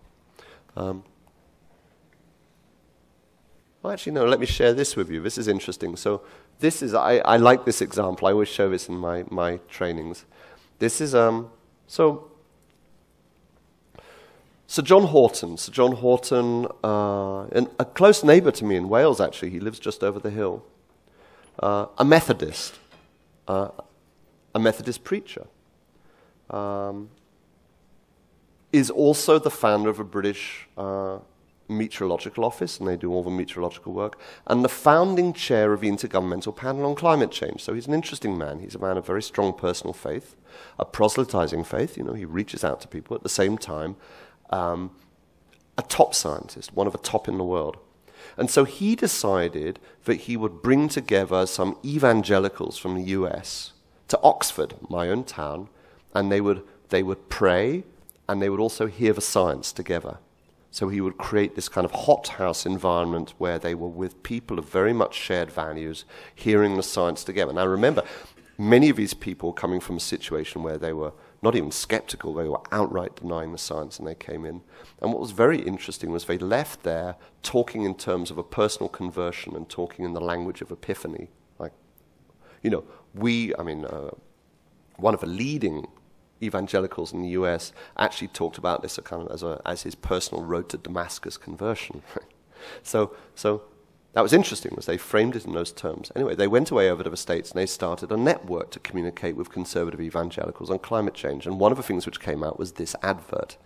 Actually, no, let me share this with you. This is interesting. So this is, I like this example. I always show this in my trainings. This is, so John Horton. So John Horton, a close neighbor to me in Wales, actually. He lives just over the hill. A Methodist preacher. Is also the founder of a British meteorological office, and they do all the meteorological work, and the founding chair of the Intergovernmental Panel on Climate Change. So he's an interesting man. He's a man of very strong personal faith, a proselytizing faith. He reaches out to people. At the same time, a top scientist, one of the top in the world. And so he decided that he would bring together some evangelicals from the US to Oxford, my own town, and they would pray, and they would also hear the science together. So he would create this kind of hothouse environment where they were with people of very much shared values, hearing the science together. Now remember, many of these people coming from a situation where they were not even skeptical, they were outright denying the science, and they came in. And what was very interesting was they left there talking in terms of a personal conversion and talking in the language of epiphany. Like, one of the leading evangelicals in the US actually talked about this as his personal road to Damascus conversion. So that was interesting, was they framed it in those terms. Anyway, they went away over to the States and they started a network to communicate with conservative evangelicals on climate change. And one of the things which came out was this advert,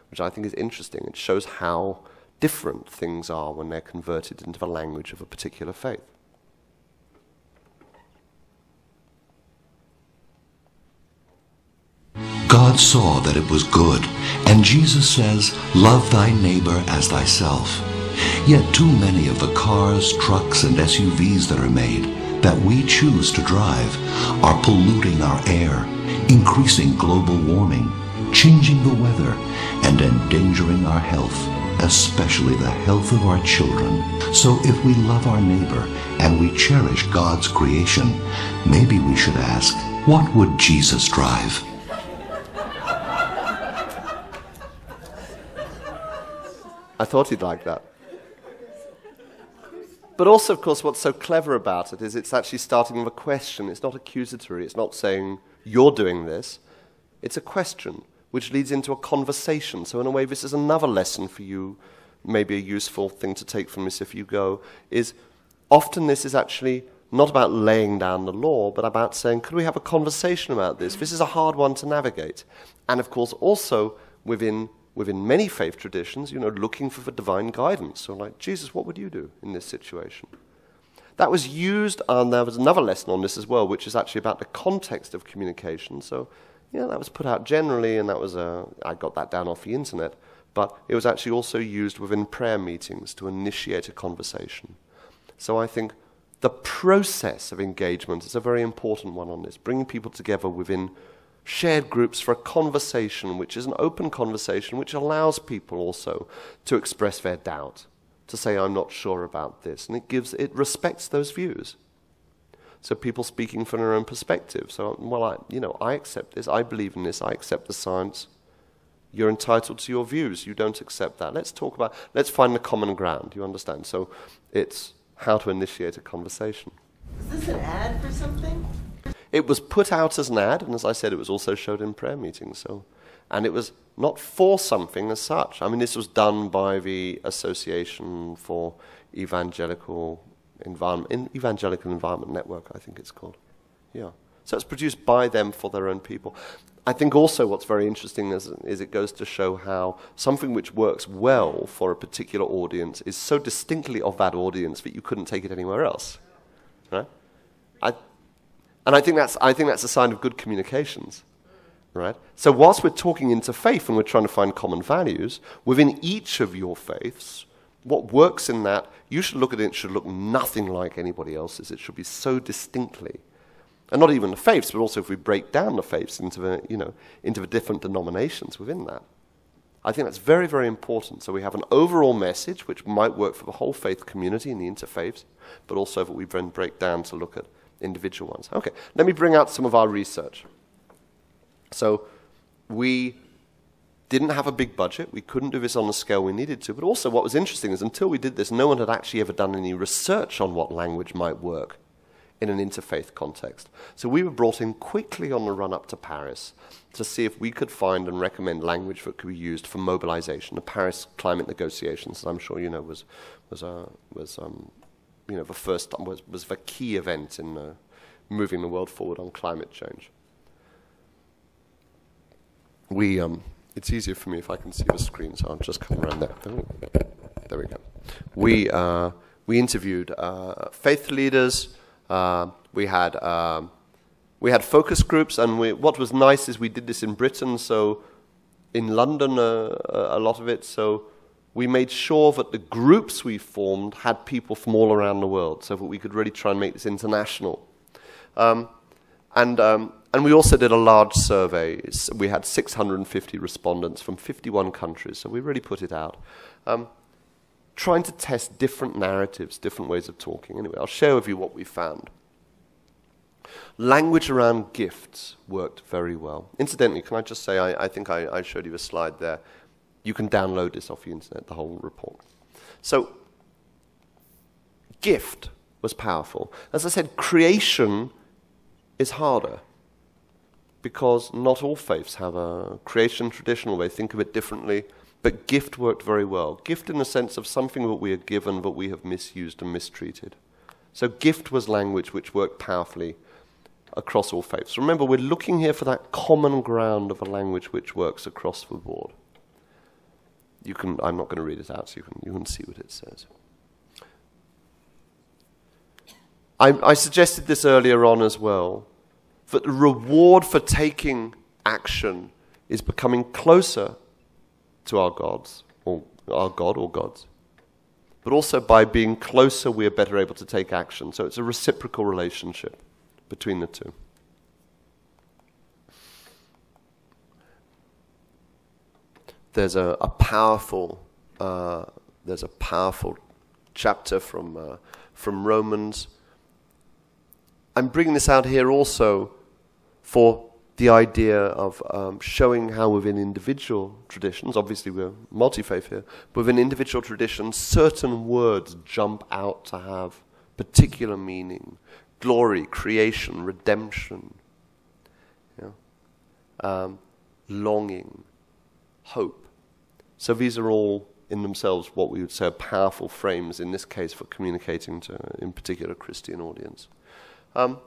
which I think is interesting. It shows how different things are when they're converted into the language of a particular faith. God saw that it was good, and Jesus says, love thy neighbor as thyself. Yet too many of the cars, trucks, and SUVs that are made, that we choose to drive, are polluting our air, increasing global warming, changing the weather, and endangering our health, especially the health of our children. So if we love our neighbor and we cherish God's creation, maybe we should ask, what would Jesus drive? I thought he'd like that. But also, of course, what's so clever about it is it's actually starting with a question. It's not accusatory. It's not saying, you're doing this. It's a question, which leads into a conversation. So in a way, this is another lesson for you, maybe a useful thing to take from this if you go, is often this is actually not about laying down the law, but about saying, could we have a conversation about this? This is a hard one to navigate. And of course, also within many faith traditions, looking for the divine guidance. So like, Jesus, what would you do in this situation? That was used, and there was another lesson on this as well, which is actually about the context of communication. So, that was put out generally, and that was, I got that down off the internet, but it was actually also used within prayer meetings to initiate a conversation. So I think the process of engagement is a very important one on this, bringing people together within shared groups for a conversation, which is an open conversation, which allows people also to express their doubt, to say, I'm not sure about this. And it respects those views. So people speaking from their own perspective. So, well, I accept this, I believe in this, I accept the science. You're entitled to your views. You don't accept that. Let's find the common ground, you understand? So it's how to initiate a conversation. Is this an ad for something? It was put out as an ad, and as I said, it was also showed in prayer meetings. And it was not for something as such. I mean, this was done by the Association for Evangelical Environment Network, I think it's called. Yeah. So it's produced by them for their own people. I think also what's very interesting is it goes to show how something which works well for a particular audience is so distinctly of that audience that you couldn't take it anywhere else. Right? I think that's a sign of good communications. Right? So whilst we're talking interfaith and we're trying to find common values, within each of your faiths, what works in that, you should look at it should look nothing like anybody else's. It should be so distinctly. And not even the faiths, but also if we break down the faiths into the different denominations within that. I think that's very, very important. So we have an overall message which might work for the whole faith community in the interfaiths, but also that we then break down to look at individual ones. Okay, let me bring out some of our research. So we didn't have a big budget. We couldn't do this on the scale we needed to. But also what was interesting is until we did this, no one had actually ever done any research on what language might work in an interfaith context. So we were brought in quickly on the run-up to Paris to see if we could find and recommend language that could be used for mobilization. The Paris climate negotiations, as I'm sure you know, was the key event in moving the world forward on climate change. It's easier for me if I can see the screen, so I'll just come around there. There we go. We interviewed faith leaders. We had focus groups, and what was nice is we did this in Britain, so in London a lot of it, so we made sure that the groups we formed had people from all around the world, so that we could really try and make this international. And we also did a large survey. We had 650 respondents from 51 countries, so we really put it out. Trying to test different narratives, different ways of talking. Anyway, I'll share with you what we found. Language around gifts worked very well. Incidentally, can I just say, I think I showed you a slide there. You can download this off the internet, the whole report. So, gift was powerful. As I said, creation is harder because not all faiths have a creation traditional way, think of it differently. But gift worked very well. Gift in the sense of something that we are given but we have misused and mistreated. So gift was language which worked powerfully across all faiths. Remember, we're looking here for that common ground of a language which works across the board. I'm not going to read it out, so you can see what it says. I suggested this earlier on as well, that the reward for taking action is becoming closer to our gods, or our God or gods. But also by being closer, we are better able to take action. So it's a reciprocal relationship between the two. There's a powerful chapter from Romans. I'm bringing this out here also for the idea of showing how within individual traditions, obviously we're multi-faith here, but within individual traditions, certain words jump out to have particular meaning. Glory, creation, redemption, longing, hope. So these are all in themselves what we would say are powerful frames, in this case, for communicating to, in particular, a Christian audience. And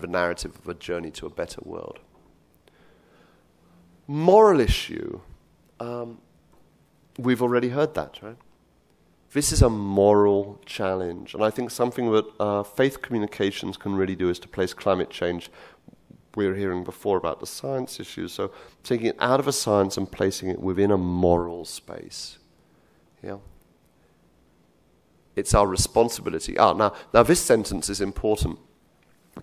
the narrative of a journey to a better world. Moral issue, we've already heard that, right? This is a moral challenge, and I think something that faith communications can really do is to place climate change. We were hearing before about the science issues, so taking it out of a science and placing it within a moral space. Yeah. It's our responsibility. Now this sentence is important.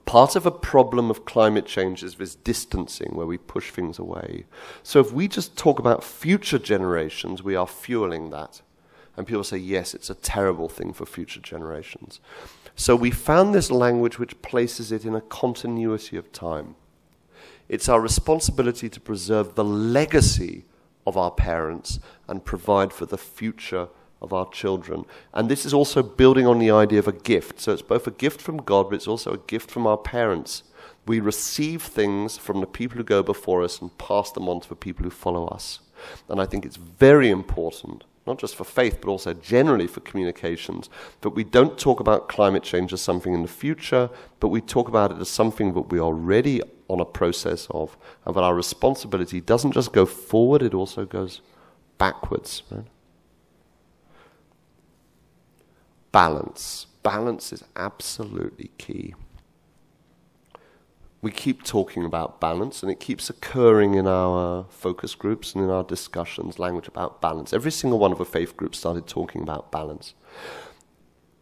Part of a problem of climate change is this distancing where we push things away. So if we just talk about future generations, we are fueling that. And people say, yes, it's a terrible thing for future generations. So we found this language which places it in a continuity of time. It's our responsibility to preserve the legacy of our parents and provide for the future of our children. And this is also building on the idea of a gift. So it's both a gift from God, but it's also a gift from our parents. We receive things from the people who go before us and pass them on to the people who follow us. And I think it's very important, not just for faith, but also generally for communications, that we don't talk about climate change as something in the future, but we talk about it as something that we are already on a process of, and that our responsibility doesn't just go forward, it also goes backwards. Right? Balance. Balance is absolutely key. We keep talking about balance, and it keeps occurring in our focus groups and in our discussions, language about balance. Every single one of the faith groups started talking about balance.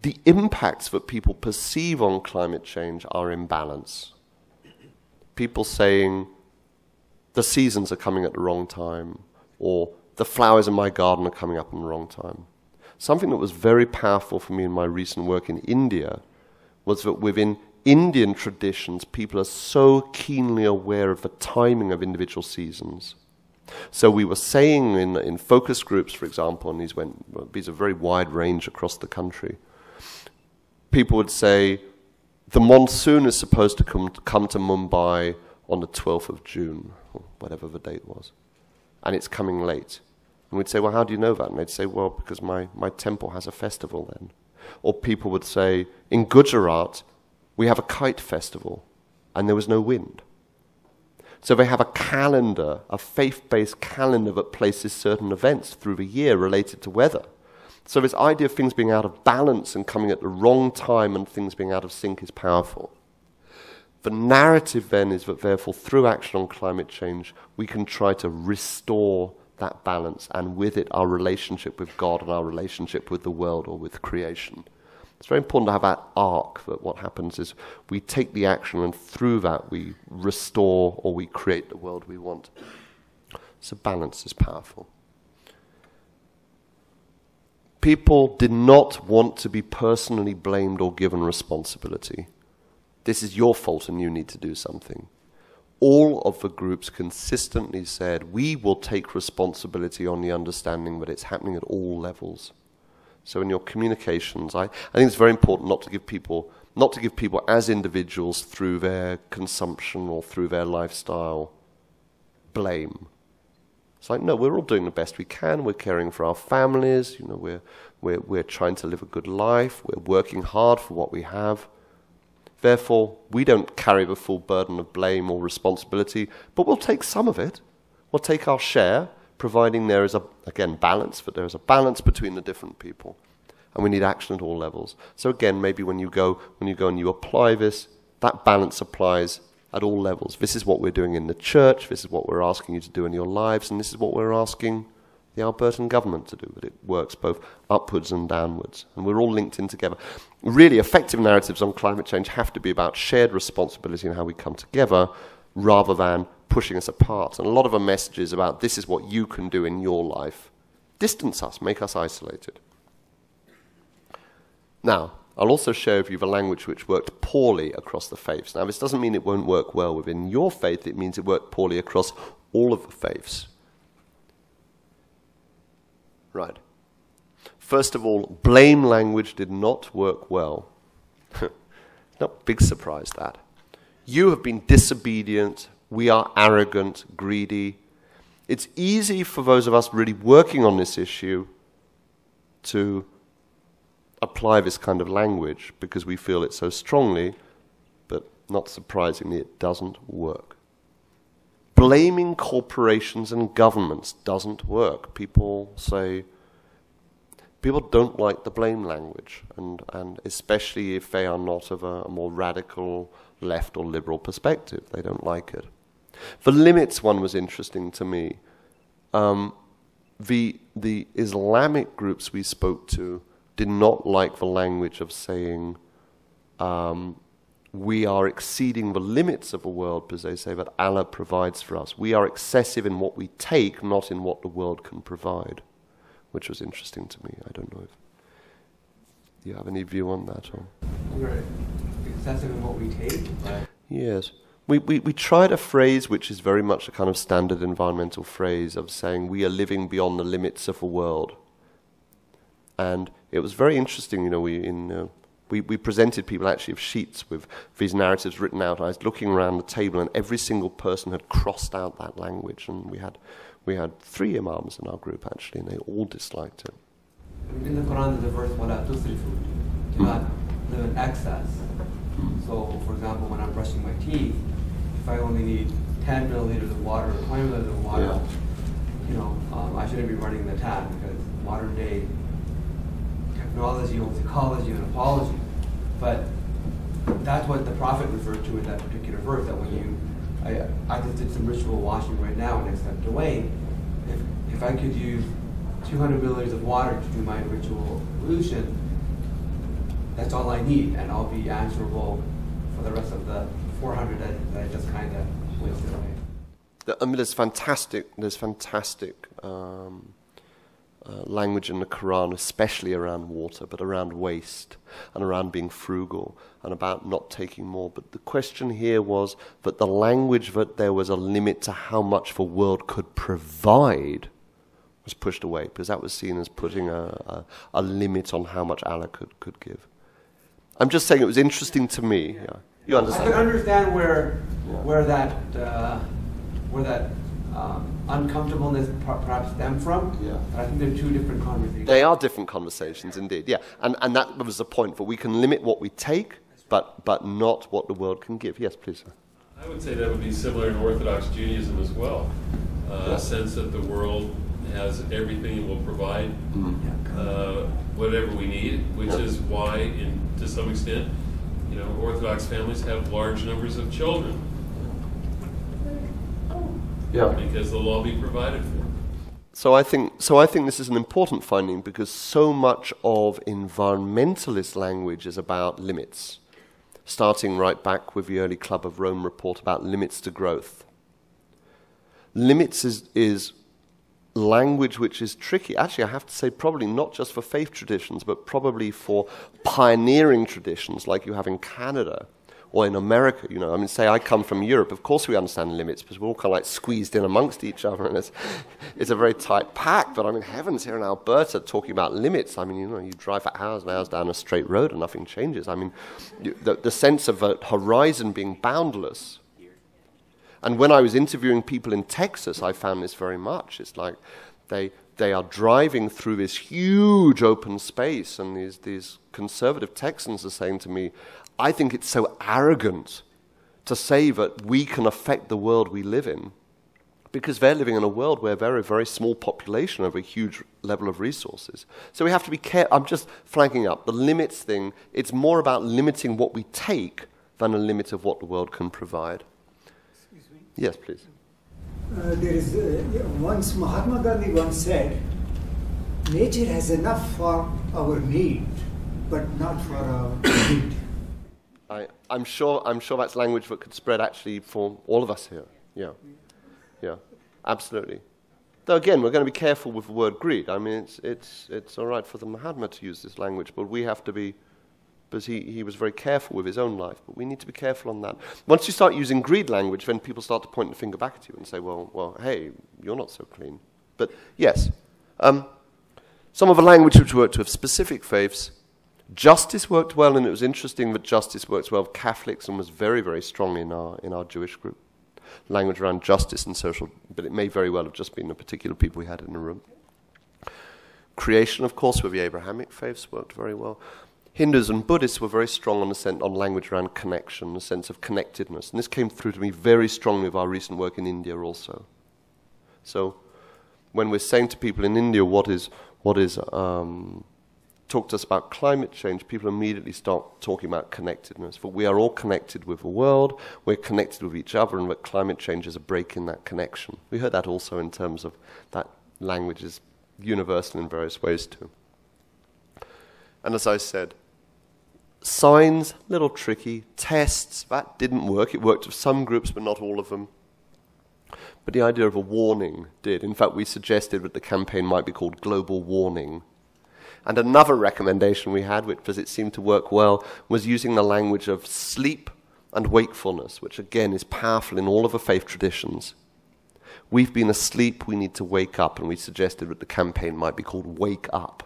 The impacts that people perceive on climate change are imbalance. People saying, the seasons are coming at the wrong time, or the flowers in my garden are coming up in the wrong time. Something that was very powerful for me in my recent work in India was that within Indian traditions, people are so keenly aware of the timing of individual seasons. So we were saying in focus groups, for example, and these are very wide range across the country, people would say, the monsoon is supposed to come to Mumbai on the 12th of June, or whatever the date was, and it's coming late. And we'd say, well, how do you know that? And they'd say, well, because my temple has a festival then. Or people would say, in Gujarat, we have a kite festival, and there was no wind. So they have a calendar, a faith-based calendar that places certain events through the year related to weather. So this idea of things being out of balance and coming at the wrong time and things being out of sync is powerful. The narrative then is that therefore through action on climate change, we can try to restore that balance, and with it our relationship with God and our relationship with the world or with creation. It's very important to have that arc, that what happens is we take the action and through that we restore or we create the world we want. So balance is powerful. People did not want to be personally blamed or given responsibility. This is your fault and you need to do something. All of the groups consistently said, we will take responsibility on the understanding that it's happening at all levels. So in your communications, I think it's very important not to give people as individuals through their consumption or through their lifestyle blame. It's like, no, we're all doing the best we can. We're caring for our families. You know, we're trying to live a good life. We're working hard for what we have. Therefore, we don't carry the full burden of blame or responsibility, but we'll take some of it. We'll take our share, providing there is balance, but there is a balance between the different people. And we need action at all levels. So again, maybe when you go and you apply this, that balance applies at all levels. This is what we're doing in the church, this is what we're asking you to do in your lives, and this is what we're asking the Albertan government to do, that it works both upwards and downwards. And we're all linked in together. Really, effective narratives on climate change have to be about shared responsibility and how we come together, rather than pushing us apart. And a lot of the messages about this is what you can do in your life distance us, make us isolated. Now, I'll also share with you the language which worked poorly across the faiths. Now, this doesn't mean it won't work well within your faith, it means it worked poorly across all of the faiths. Right. First of all, blame language did not work well. Not big surprise that. You have been disobedient, we are arrogant, greedy. It's easy for those of us really working on this issue to apply this kind of language because we feel it so strongly, but not surprisingly, it doesn't work. Blaming corporations and governments doesn't work. People don't like the blame language, and especially if they are not of a more radical left or liberal perspective, they don't like it. The limits one was interesting to me. The Islamic groups we spoke to did not like the language of saying we are exceeding the limits of the world, because they say that Allah provides for us. We are excessive in what we take, not in what the world can provide, which was interesting to me. I don't know if you have any view on that. Or we're excessive in what we take? Yes. We tried a phrase which is very much a kind of standard environmental phrase of saying we are living beyond the limits of the world. And it was very interesting, we presented people actually of sheets with these narratives written out. I was looking around the table and every single person had crossed out that language, and we had 3 imams in our group actually, and they all disliked it. In the Quran there's a verse, وَلَا تُسْرِفُوا, do not live in excess. So, for example, when I'm brushing my teeth, if I only need 10 milliliters of water or 20 milliliters of water, I shouldn't be running the tap, because modern day technology owns ecology and apology. But that's what the Prophet referred to in that particular verse, that when I just did some ritual washing right now and I stepped away, if I could use 200 milliliters of water to do my ritual ablution, that's all I need, and I'll be answerable for the rest of the 400 that I just kind of wasted away. I mean, there's fantastic language in the Quran, especially around water, but around waste and around being frugal and about not taking more. But the question here was that the language that there was a limit to how much the world could provide was pushed away, because that was seen as putting a limit on how much Allah could give. I'm just saying it was interesting to me. Yeah. You understand? I can understand where that uncomfortableness perhaps stem from. Yeah. But I think they're 2 different conversations. They are different conversations indeed. Yeah, and that was the point. That we can limit what we take, but not what the world can give. Yes, please, sir. I would say that would be similar in Orthodox Judaism as well. A sense that the world has everything it will provide whatever we need, which is why, to some extent, Orthodox families have large numbers of children. Yeah. Because they'll all be provided for. So I think this is an important finding, because so much of environmentalist language is about limits, starting right back with the early Club of Rome report about limits to growth. Limits is language which is tricky. Actually, I have to say, probably not just for faith traditions, but probably for pioneering traditions like you have in Canada or in America. Say I come from Europe. Of course we understand limits, because we're all kind of like squeezed in amongst each other, and it's a very tight pack. But heavens, here in Alberta, talking about limits. You drive for hours and hours down a straight road and nothing changes. The sense of a horizon being boundless. And when I was interviewing people in Texas, I found this very much. It's like they are driving through this huge open space, and these conservative Texans are saying to me, I think it's so arrogant to say that we can affect the world we live in, because they're living in a world where they're a very small population of a huge level of resources. So we have to be careful. I'm just flagging up. The limits thing, it's more about limiting what we take than a limit of what the world can provide. Yes, please. There is once Mahatma Gandhi once said, nature has enough for our need, but not for our need. I'm sure that's language that could spread actually for all of us here. Yeah, absolutely. Though again, we're going to be careful with the word greed. It's all right for the Mahatma to use this language, but we have to be, because he was very careful with his own life. But we need to be careful on that. Once you start using greed language, then people start to point the finger back at you and say, well, hey, you're not so clean. But yes, some of the language which worked with specific faiths, justice worked well, and it was interesting that justice works well with Catholics and was very, very strong in our Jewish group. Language around justice and social, but it may very well have just been the particular people we had in the room. Creation, of course, with the Abrahamic faiths worked very well. Hindus and Buddhists were very strong on language around connection, a sense of connectedness. And this came through to me very strongly with our recent work in India also. So when we're saying to people in India talk to us about climate change, people immediately start talking about connectedness. But we are all connected with the world, we're connected with each other, and that climate change is a break in that connection. We heard that also in terms of that language is universal in various ways too. And as I said, signs, a little tricky. Tests, that didn't work. It worked with some groups, but not all of them. But the idea of a warning did. In fact, we suggested that the campaign might be called Global Warning. And another recommendation we had, which, because it seemed to work well, was using the language of sleep and wakefulness, which again is powerful in all of the faith traditions. We've been asleep, we need to wake up, and we suggested that the campaign might be called Wake Up,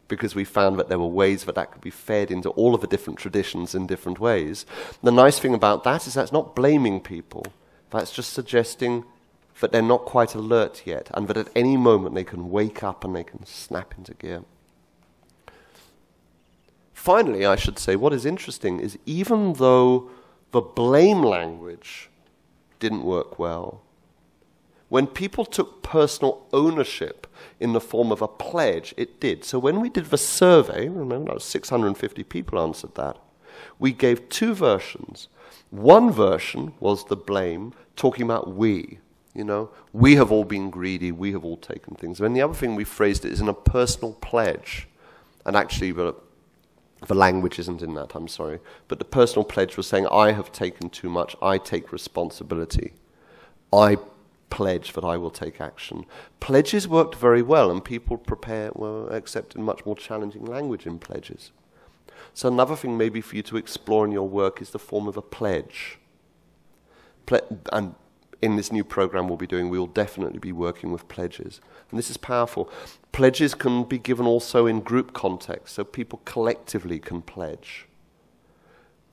because we found that there were ways that could be fed into all of the different traditions in different ways. The nice thing about that is that's not blaming people. That's just suggesting that they're not quite alert yet, and that at any moment they can wake up and they can snap into gear. Finally, I should say, what is interesting is even though the blame language didn't work well, when people took personal ownership in the form of a pledge, it did. So when we did the survey, remember that was 650 people answered that, we gave two versions. One version was the blame, talking about we. You know, we have all been greedy, we have all taken things. And the other thing we phrased it is in a personal pledge. And actually, the language isn't in that, I'm sorry. But the personal pledge was saying, I have taken too much, I take responsibility. I pledge that I will take action. Pledges worked very well, and people accepted much more challenging language in pledges. So another thing maybe for you to explore in your work is the form of a pledge. And in this new program we will definitely be working with pledges. And this is powerful. Pledges can be given also in group context, so people collectively can pledge.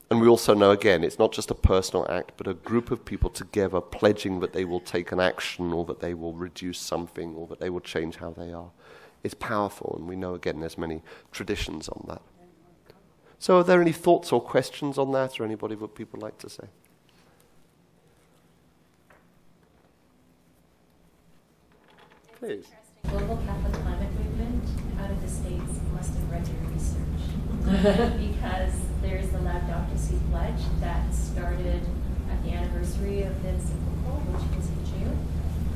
And we also know, again, it's not just a personal act, but a group of people together pledging that they will take an action, or that they will reduce something, or that they will change how they are. It's powerful, and we know, again, there's many traditions on that. So are there any thoughts or questions on that, or anybody what people like to say? Please. Global Catholic Climate Movement out of the States must have read your research. Because there's the Laudocracy Pledge that started at the anniversary of the encyclical, which was in June.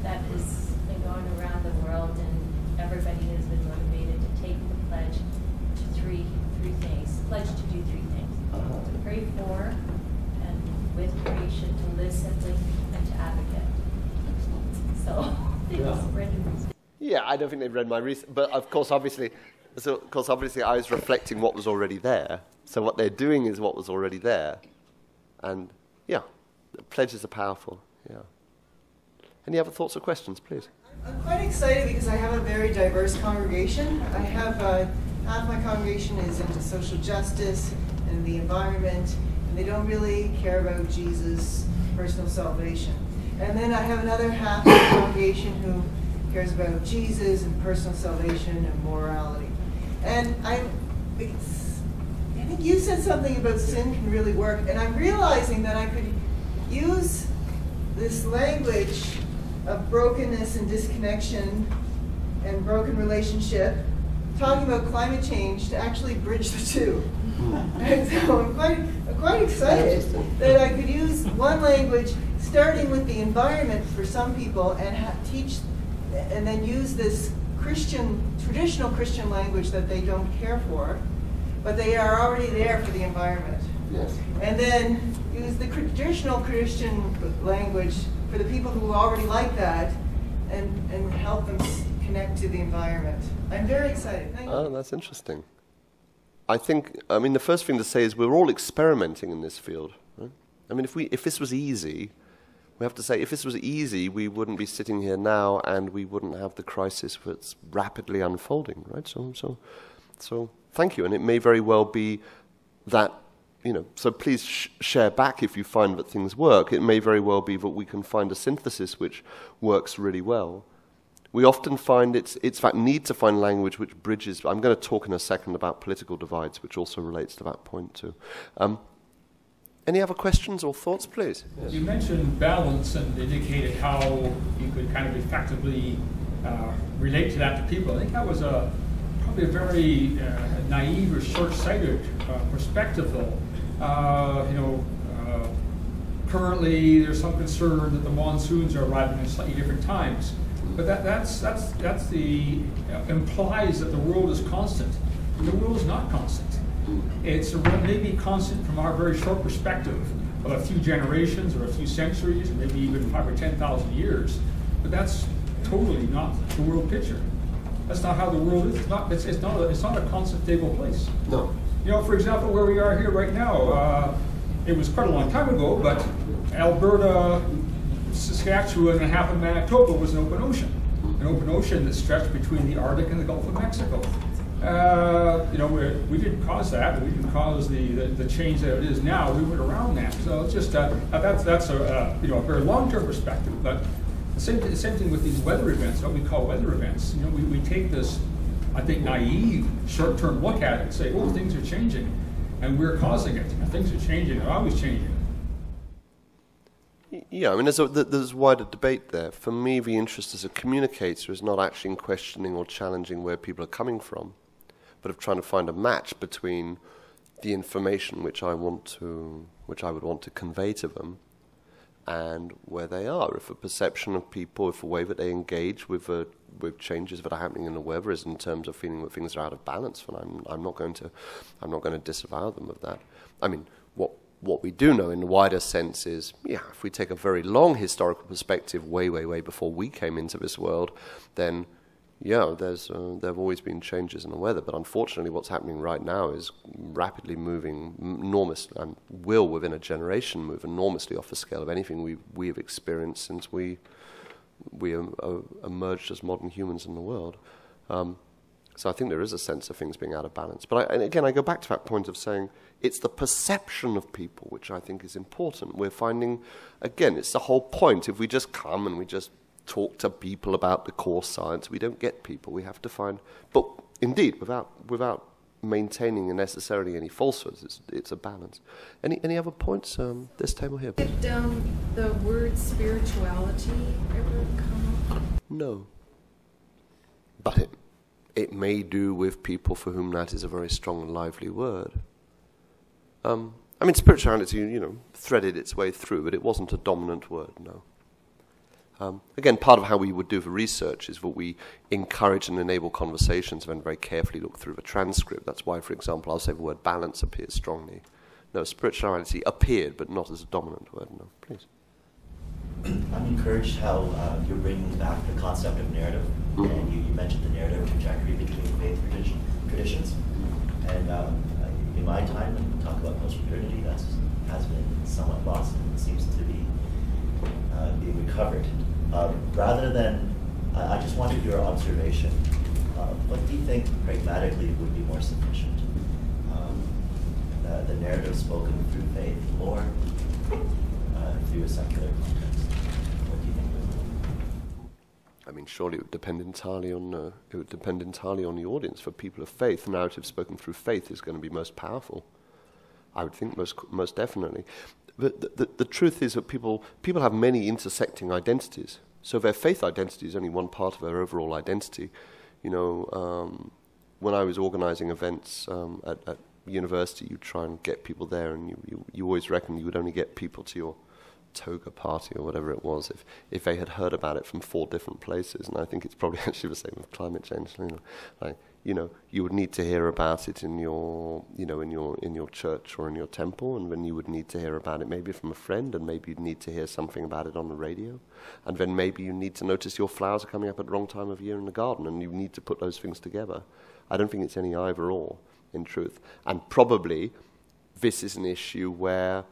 That has been going around the world, and everybody has been motivated to take the pledge to three things. Pledge to do three things. To pray for and with creation, to live simply, and to advocate. So they must have read your research. Yeah, I don't think they've read my research, but of course, obviously, I was reflecting what was already there. So what they're doing is what was already there, and yeah, the pledges are powerful. Yeah. Any other thoughts or questions, please? I'm quite excited because I have a very diverse congregation. I have half my congregation is into social justice and the environment, and they don't really care about Jesus' personal salvation. And then I have another half of the congregation who cares about Jesus and personal salvation and morality. And I think you said something about sin can really work, and I'm realizing that I could use this language of brokenness and disconnection and broken relationship, talking about climate change, to actually bridge the two. And so I'm quite excited that I could use one language starting with the environment for some people and teach, and then use this traditional Christian language that they don't care for, but they are already there for the environment. Yes. And then use the traditional Christian language for the people who already like that, and help them connect to the environment. I'm very excited. Thank you. Oh, that's interesting. I mean, the first thing to say is we're all experimenting in this field. Right? I mean, if this was easy, we have to say, if this was easy, we wouldn't be sitting here now, and we wouldn't have the crisis that's rapidly unfolding, right? So thank you, and it may very well be that, so please share back if you find that things work. It may very well be that we can find a synthesis which works really well. We often find it's that need to find language which bridges. I'm going to talk in a second about political divides, which also relates to that point too. Any other questions or thoughts, please? Yes. You mentioned balance and indicated how you could kind of effectively relate to that to people. I think that was probably a very naive or short-sighted perspective, though. Currently, there's some concern that the monsoons are arriving at slightly different times, but that's implies that the world is constant. And the world is not constant. It's maybe constant from our very short perspective of a few generations or a few centuries, or maybe even 5,000 or 10,000 years. But that's totally not the world picture. That's not how the world is. It's not a constant, stable place. No. For example, where we are here right now, it was quite a long time ago, but Alberta, Saskatchewan, and half of Manitoba was an open ocean that stretched between the Arctic and the Gulf of Mexico. You know, we didn't cause that. We didn't cause the change that it is now. We went around that. So it's just that's a you know, a very long-term perspective. But the same thing with these weather events. What we call weather events. You know, we take this, I think, naive short-term look at it and say, oh, things are changing, and we're causing it. And things are changing. They're always changing. Yeah, I mean, there's wider debate there. For me, the interest as a communicator is not actually in questioning or challenging where people are coming from, but of trying to find a match between the information which I would want to convey to them, and where they are. If a perception of people, if a way that they engage with changes that are happening in the weather is in terms of feeling that things are out of balance, then I'm not going to disavow them of that. I mean, what we do know in the wider sense is, yeah, if we take a very long historical perspective, way before we came into this world, then yeah, there have always been changes in the weather. But unfortunately, what's happening right now is rapidly moving enormously, and will within a generation move enormously off the scale of anything we have experienced since we emerged as modern humans in the world. So I think there is a sense of things being out of balance. But again, I go back to that point of saying it's the perception of people which I think is important. We're finding, again, it's the whole point. If we just come and we just talk to people about the core science, we don't get people. We have to find, but indeed, without maintaining necessarily any falsehoods, it's a balance. Any other points? This table here. Did the word spirituality ever come up? No. But it may do with people for whom that is a very strong and lively word. I mean, spirituality, you know, threaded its way through, but it wasn't a dominant word, no. Again, part of how we would do the research is that we encourage and enable conversations and very carefully look through the transcript. That's why, for example, I'll say the word balance appears strongly. No, spirituality appeared, but not as a dominant word, no. Please. I'm encouraged how you're bringing back the concept of narrative, and you mentioned the narrative trajectory between faith traditions. And in my time, when we talk about post-modernity, that has been somewhat lost and seems to be being recovered. Rather than, I just wanted your observation. What do you think pragmatically would be more sufficient? The narrative spoken through faith, or through a secular context? I mean, surely it would depend entirely on the audience. For people of faith, the narrative spoken through faith is going to be most powerful. I would think most definitely. But the truth is that people have many intersecting identities. So their faith identity is only one part of their overall identity. You know, when I was organizing events at university, you try and get people there, and you always reckon you would only get people to your toga party or whatever it was if they had heard about it from 4 different places. And I think it's probably actually the same with climate change. You know, you would need to hear about it in your church or in your temple, and then you would need to hear about it maybe from a friend, and maybe you'd need to hear something about it on the radio, and then maybe you need to notice your flowers are coming up at the wrong time of year in the garden, and you need to put those things together. I don't think it's any either or, in truth. And probably this is an issue where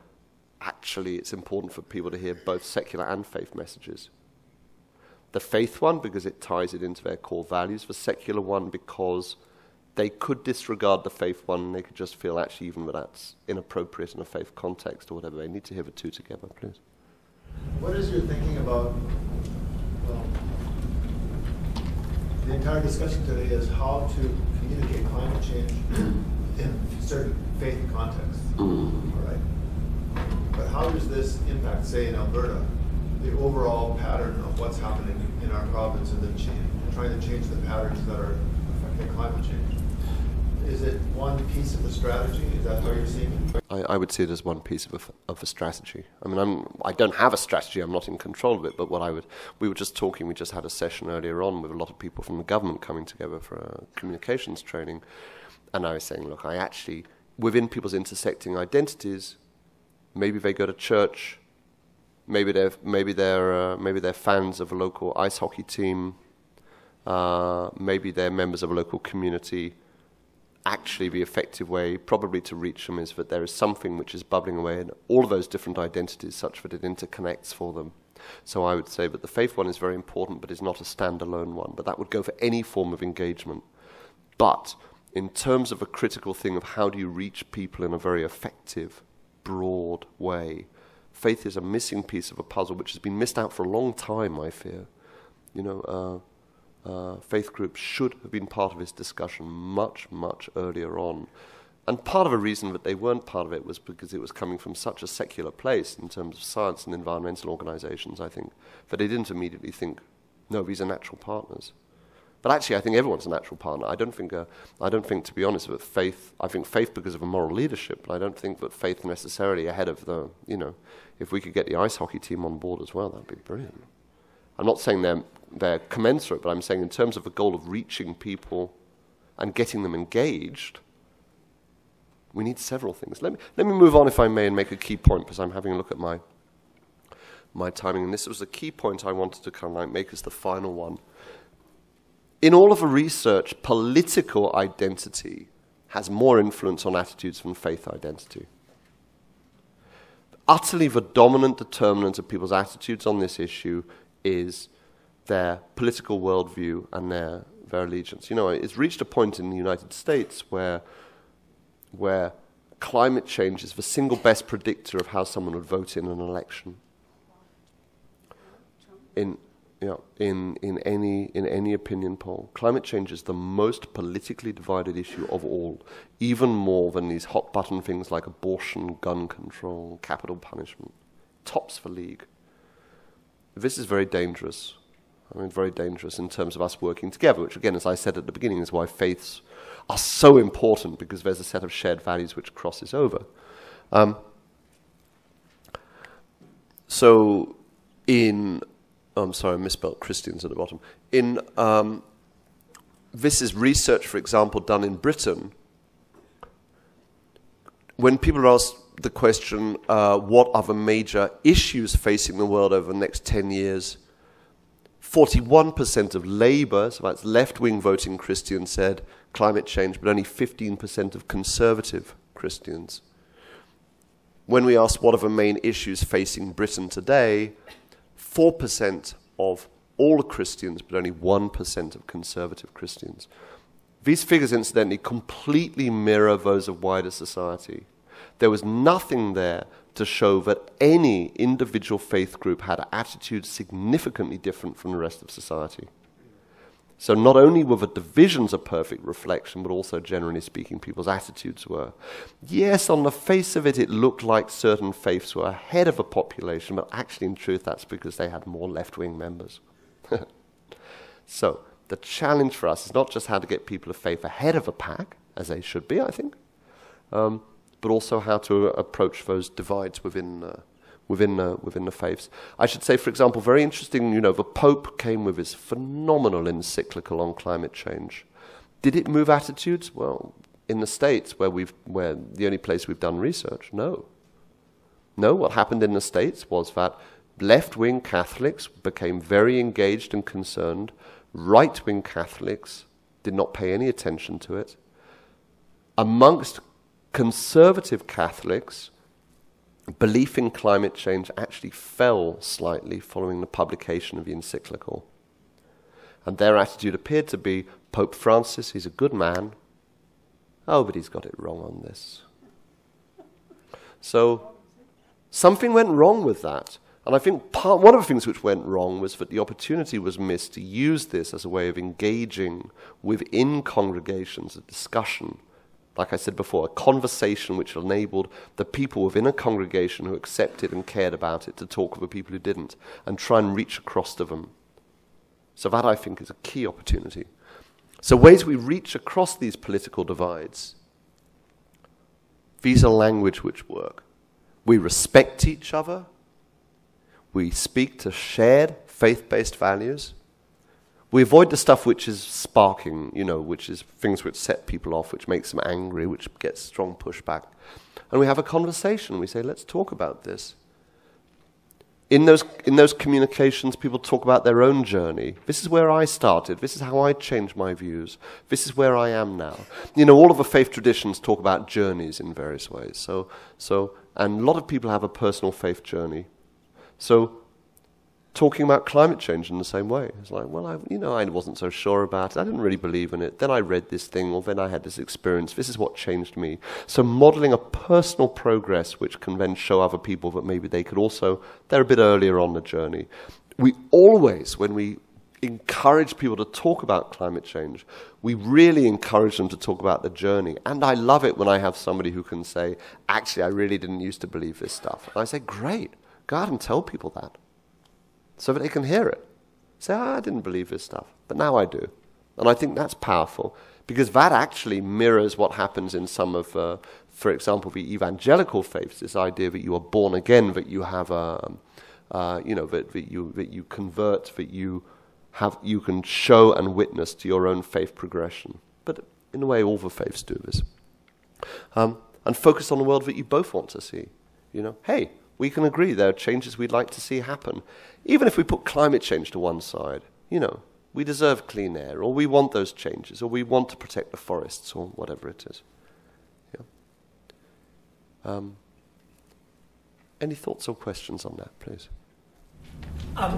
actually it's important for people to hear both secular and faith messages. The faith one, because it ties it into their core values. The secular one, because they could disregard the faith one, and they could just feel actually even that that's inappropriate in a faith context or whatever. They need to hear the two together, please. What is your thinking about, well, the entire discussion today is how to communicate climate change in certain faith contexts, all right? But how does this impact, say in Alberta, the overall pattern of what's happening in our province and trying to change the patterns that are affecting climate change? Is it one piece of the strategy? Is that how you're seeing it? I would see it as one piece of a strategy. I mean, I don't have a strategy. I'm not in control of it. But we were just talking. We just had a session earlier on with a lot of people from the government coming together for a communications training, and I was saying, look, I actually, within people's intersecting identities, maybe they go to church, maybe they're fans of a local ice hockey team, maybe they're members of a local community, actually the effective way probably to reach them is that there is something which is bubbling away in all of those different identities such that it interconnects for them. So I would say that the faith one is very important, but is not a standalone one. But that would go for any form of engagement. But in terms of a critical thing of how do you reach people in a very effective, broad way, faith is a missing piece of a puzzle which has been missed out for a long time, I fear. You know, faith groups should have been part of this discussion much, much earlier on. And part of the reason that they weren't part of it was because it was coming from such a secular place in terms of science and environmental organizations, I think, that they didn't immediately think, no, these are natural partners. But actually, I think everyone's a natural partner. I don't think, to be honest, that faith, I think faith because of a moral leadership, but I don't think that faith necessarily ahead of the, you know, if we could get the ice hockey team on board as well, that'd be brilliant. I'm not saying they're commensurate, but I'm saying in terms of the goal of reaching people and getting them engaged, we need several things. Let me move on, if I may, and make a key point, because I'm having a look at my timing, and this was the key point I wanted to kind of like make as the final one. In all of the research, political identity has more influence on attitudes than faith identity. Utterly the dominant determinant of people's attitudes on this issue is their political worldview and their allegiance. You know, it's reached a point in the United States where climate change is the single best predictor of how someone would vote in an election. In any opinion poll, climate change is the most politically divided issue of all, even more than these hot button things like abortion, gun control, capital punishment. Tops the league. This is very dangerous. I mean, very dangerous in terms of us working together, which again, as I said at the beginning, is why faiths are so important, because there's a set of shared values which crosses over. I'm sorry, I misspelled Christians at the bottom. This is research, for example, done in Britain. When people are asked the question, what are the major issues facing the world over the next 10 years, 41% of Labour, so that's left-wing voting Christians, said climate change, but only 15% of conservative Christians. When we asked what are the main issues facing Britain today, 4% of all Christians, but only 1% of conservative Christians. These figures, incidentally, completely mirror those of wider society. There was nothing there to show that any individual faith group had attitudes significantly different from the rest of society. So not only were the divisions a perfect reflection, but also, generally speaking, people's attitudes were. Yes, on the face of it, it looked like certain faiths were ahead of a population, but actually, in truth, that's because they had more left-wing members. So the challenge for us is not just how to get people of faith ahead of a pack, as they should be, I think, but also how to approach those divides within the faiths. I should say, for example, very interesting, you know, the Pope came with his phenomenal encyclical on climate change. Did it move attitudes? Well, in the States, where the only place we've done research, no. No, what happened in the States was that left-wing Catholics became very engaged and concerned. Right-wing Catholics did not pay any attention to it. Amongst conservative Catholics, belief in climate change actually fell slightly following the publication of the encyclical. And their attitude appeared to be, Pope Francis, he's a good man. Oh, but he's got it wrong on this. So something went wrong with that. And I think one of the things which went wrong was that the opportunity was missed to use this as a way of engaging within congregations, a discussion. Like I said before, a conversation which enabled the people within a congregation who accepted and cared about it to talk with the people who didn't and try and reach across to them. So that, I think, is a key opportunity. So ways we reach across these political divides. These are language which work. We respect each other. We speak to shared faith-based values. We avoid the stuff which is sparking, you know, which is things which set people off, which makes them angry, which gets strong pushback. And we have a conversation. We say, let's talk about this. in those communications, people talk about their own journey. This is where I started. This is how I changed my views. This is where I am now. You know, all of the faith traditions talk about journeys in various ways. And a lot of people have a personal faith journey. So, talking about climate change in the same way. It's like, well, I wasn't so sure about it. I didn't really believe in it. Then I read this thing, or then I had this experience. This is what changed me. So modeling a personal progress which can then show other people that maybe they could also, they're a bit earlier on the journey. We always, when we encourage people to talk about climate change, we really encourage them to talk about the journey. And I love it when I have somebody who can say, actually, I really didn't used to believe this stuff. And I say, great, go out and tell people that, so that they can hear it. Say, I didn't believe this stuff, but now I do. And I think that's powerful, because that actually mirrors what happens in some of, for example, the evangelical faiths, this idea that you are born again, that you have that you convert, that you can show and witness to your own faith progression. But in a way, all the faiths do this. And focus on the world that you both want to see. You know, hey, we can agree there are changes we'd like to see happen. Even if we put climate change to one side, you know, we deserve clean air, or we want those changes, or we want to protect the forests, or whatever it is. Yeah. Any thoughts or questions on that, please?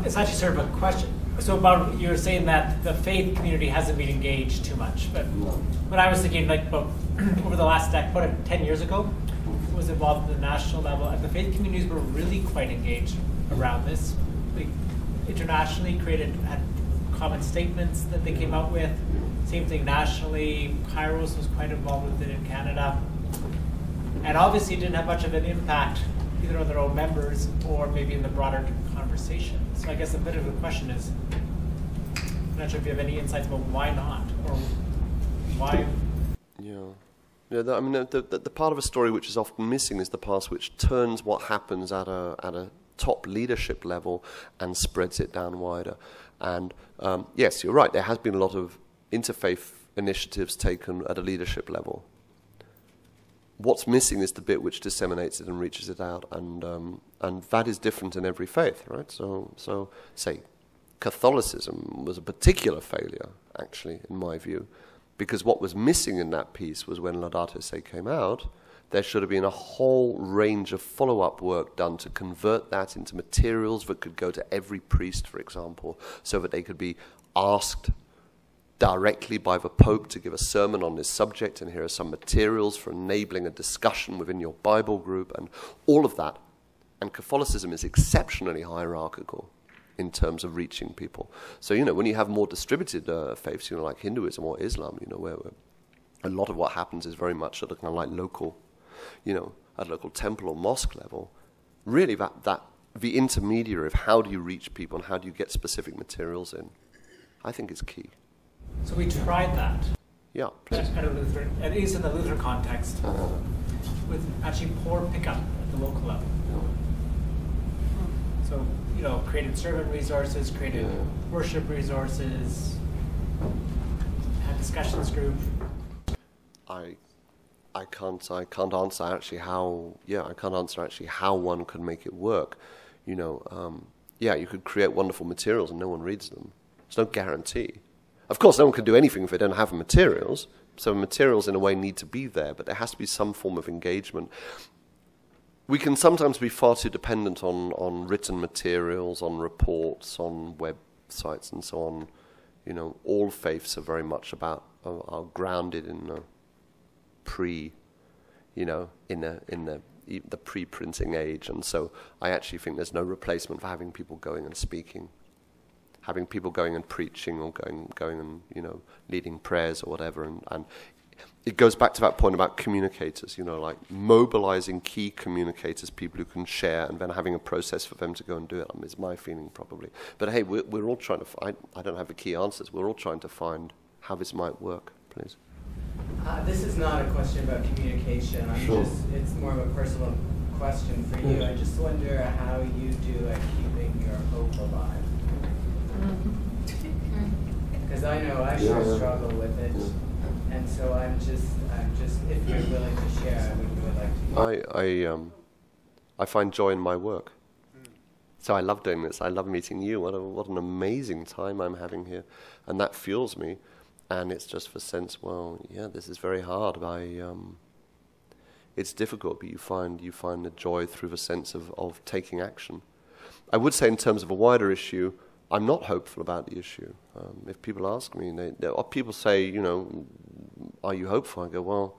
It's actually sort of a question. So about, you were saying that the faith community hasn't been engaged too much, but when I was thinking, like, about over the last about 10 years ago, was involved at the national level, and the faith communities were really quite engaged around this. They internationally had common statements that they came out with. Same thing nationally. Kairos was quite involved with it in Canada. And obviously it didn't have much of an impact either on their own members or maybe in the broader conversation. So I guess a bit of the question is, I'm not sure if you have any insights about why not, or why. Yeah, I mean, the part of a story which is often missing is the part which turns what happens at a top leadership level and spreads it down wider. And yes, you're right, there has been a lot of interfaith initiatives taken at a leadership level. What's missing is the bit which disseminates it and reaches it out, and that is different in every faith, right? So say, Catholicism was a particular failure, actually, in my view, because what was missing in that piece was when Laudato Si came out, there should have been a whole range of follow-up work done to convert that into materials that could go to every priest, for example, so that they could be asked directly by the Pope to give a sermon on this subject, and here are some materials for enabling a discussion within your Bible group, and all of that. And Catholicism is exceptionally hierarchical in terms of reaching people. So, you know, when you have more distributed faiths, you know, like Hinduism or Islam, you know, where a lot of what happens is very much at a kind of like local, you know, at local temple or mosque level, really that the intermediary of how do you reach people and how do you get specific materials in, I think is key. So we tried that. Yeah. At a Lutheran, at least in the Lutheran context, with actually poor pickup at the local level. So, you know, created sermon resources, created worship resources, had discussions group. I can't answer actually how one could make it work. You know, you could create wonderful materials and no one reads them. There's no guarantee. Of course, no one can do anything if they don't have the materials. So materials, in a way, need to be there, but there has to be some form of engagement. We can sometimes be far too dependent on written materials, on reports, on websites, and so on. You know, all faiths are very much are grounded in the pre-printing age, and so I actually think there's no replacement for having people going and speaking. Having people going and preaching or going and, you know, leading prayers or whatever. And it goes back to that point about communicators, you know, like mobilizing key communicators, people who can share, and then having a process for them to go and do it, is my feeling probably. But hey, we're all trying to find, I don't have the key answers, we're all trying to find how this might work, please. This is not a question about communication. It's more of a personal question for you. I just wonder how you do at keeping your hope alive. Because I know I sure struggle with it, and so I'm just if you're willing to share, I would really like to. I find joy in my work. So I love doing this. I love meeting you. What an amazing time I'm having here. And that fuels me. And it's just for sense, well, yeah, this is very hard. It's difficult, but you find the joy through the sense of taking action. I would say in terms of a wider issue, I'm not hopeful about the issue. If people ask me, or people say, you know, are you hopeful? I go, well,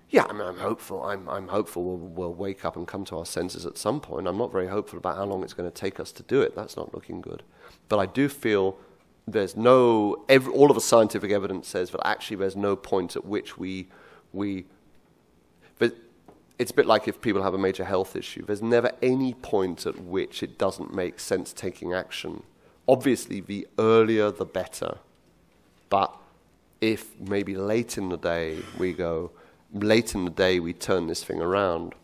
yeah, I mean, I'm hopeful. I'm hopeful we'll wake up and come to our senses at some point. I'm not very hopeful about how long it's going to take us to do it. That's not looking good. But I do feel there's all of the scientific evidence says that actually there's no point at which it's a bit like if people have a major health issue. There's never any point at which it doesn't make sense taking action. Obviously, the earlier the better. But if maybe late in the day we turn this thing around,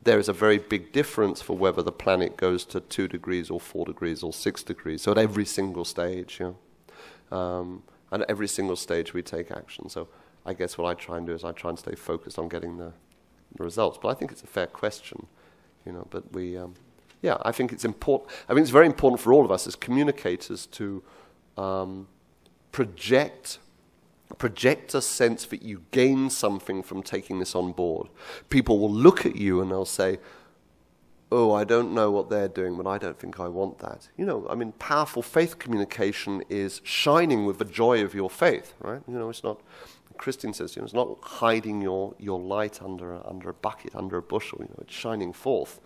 there is a very big difference for whether the planet goes to 2 degrees or 4 degrees or 6 degrees. So at every single stage, and at every single stage we take action. So I guess what I try and do is I try and stay focused on getting the results. But I think it's a fair question, you know. But I think it's important. I think it's very important for all of us as communicators to project a sense that you gain something from taking this on board. People will look at you and they'll say, oh, I don't know what they're doing, but I don't think I want that. You know, I mean, powerful faith communication is shining with the joy of your faith, right? You know, it's not, Christine says, you know, it's not hiding your light under a bucket, under a bushel, you know, it's shining forth.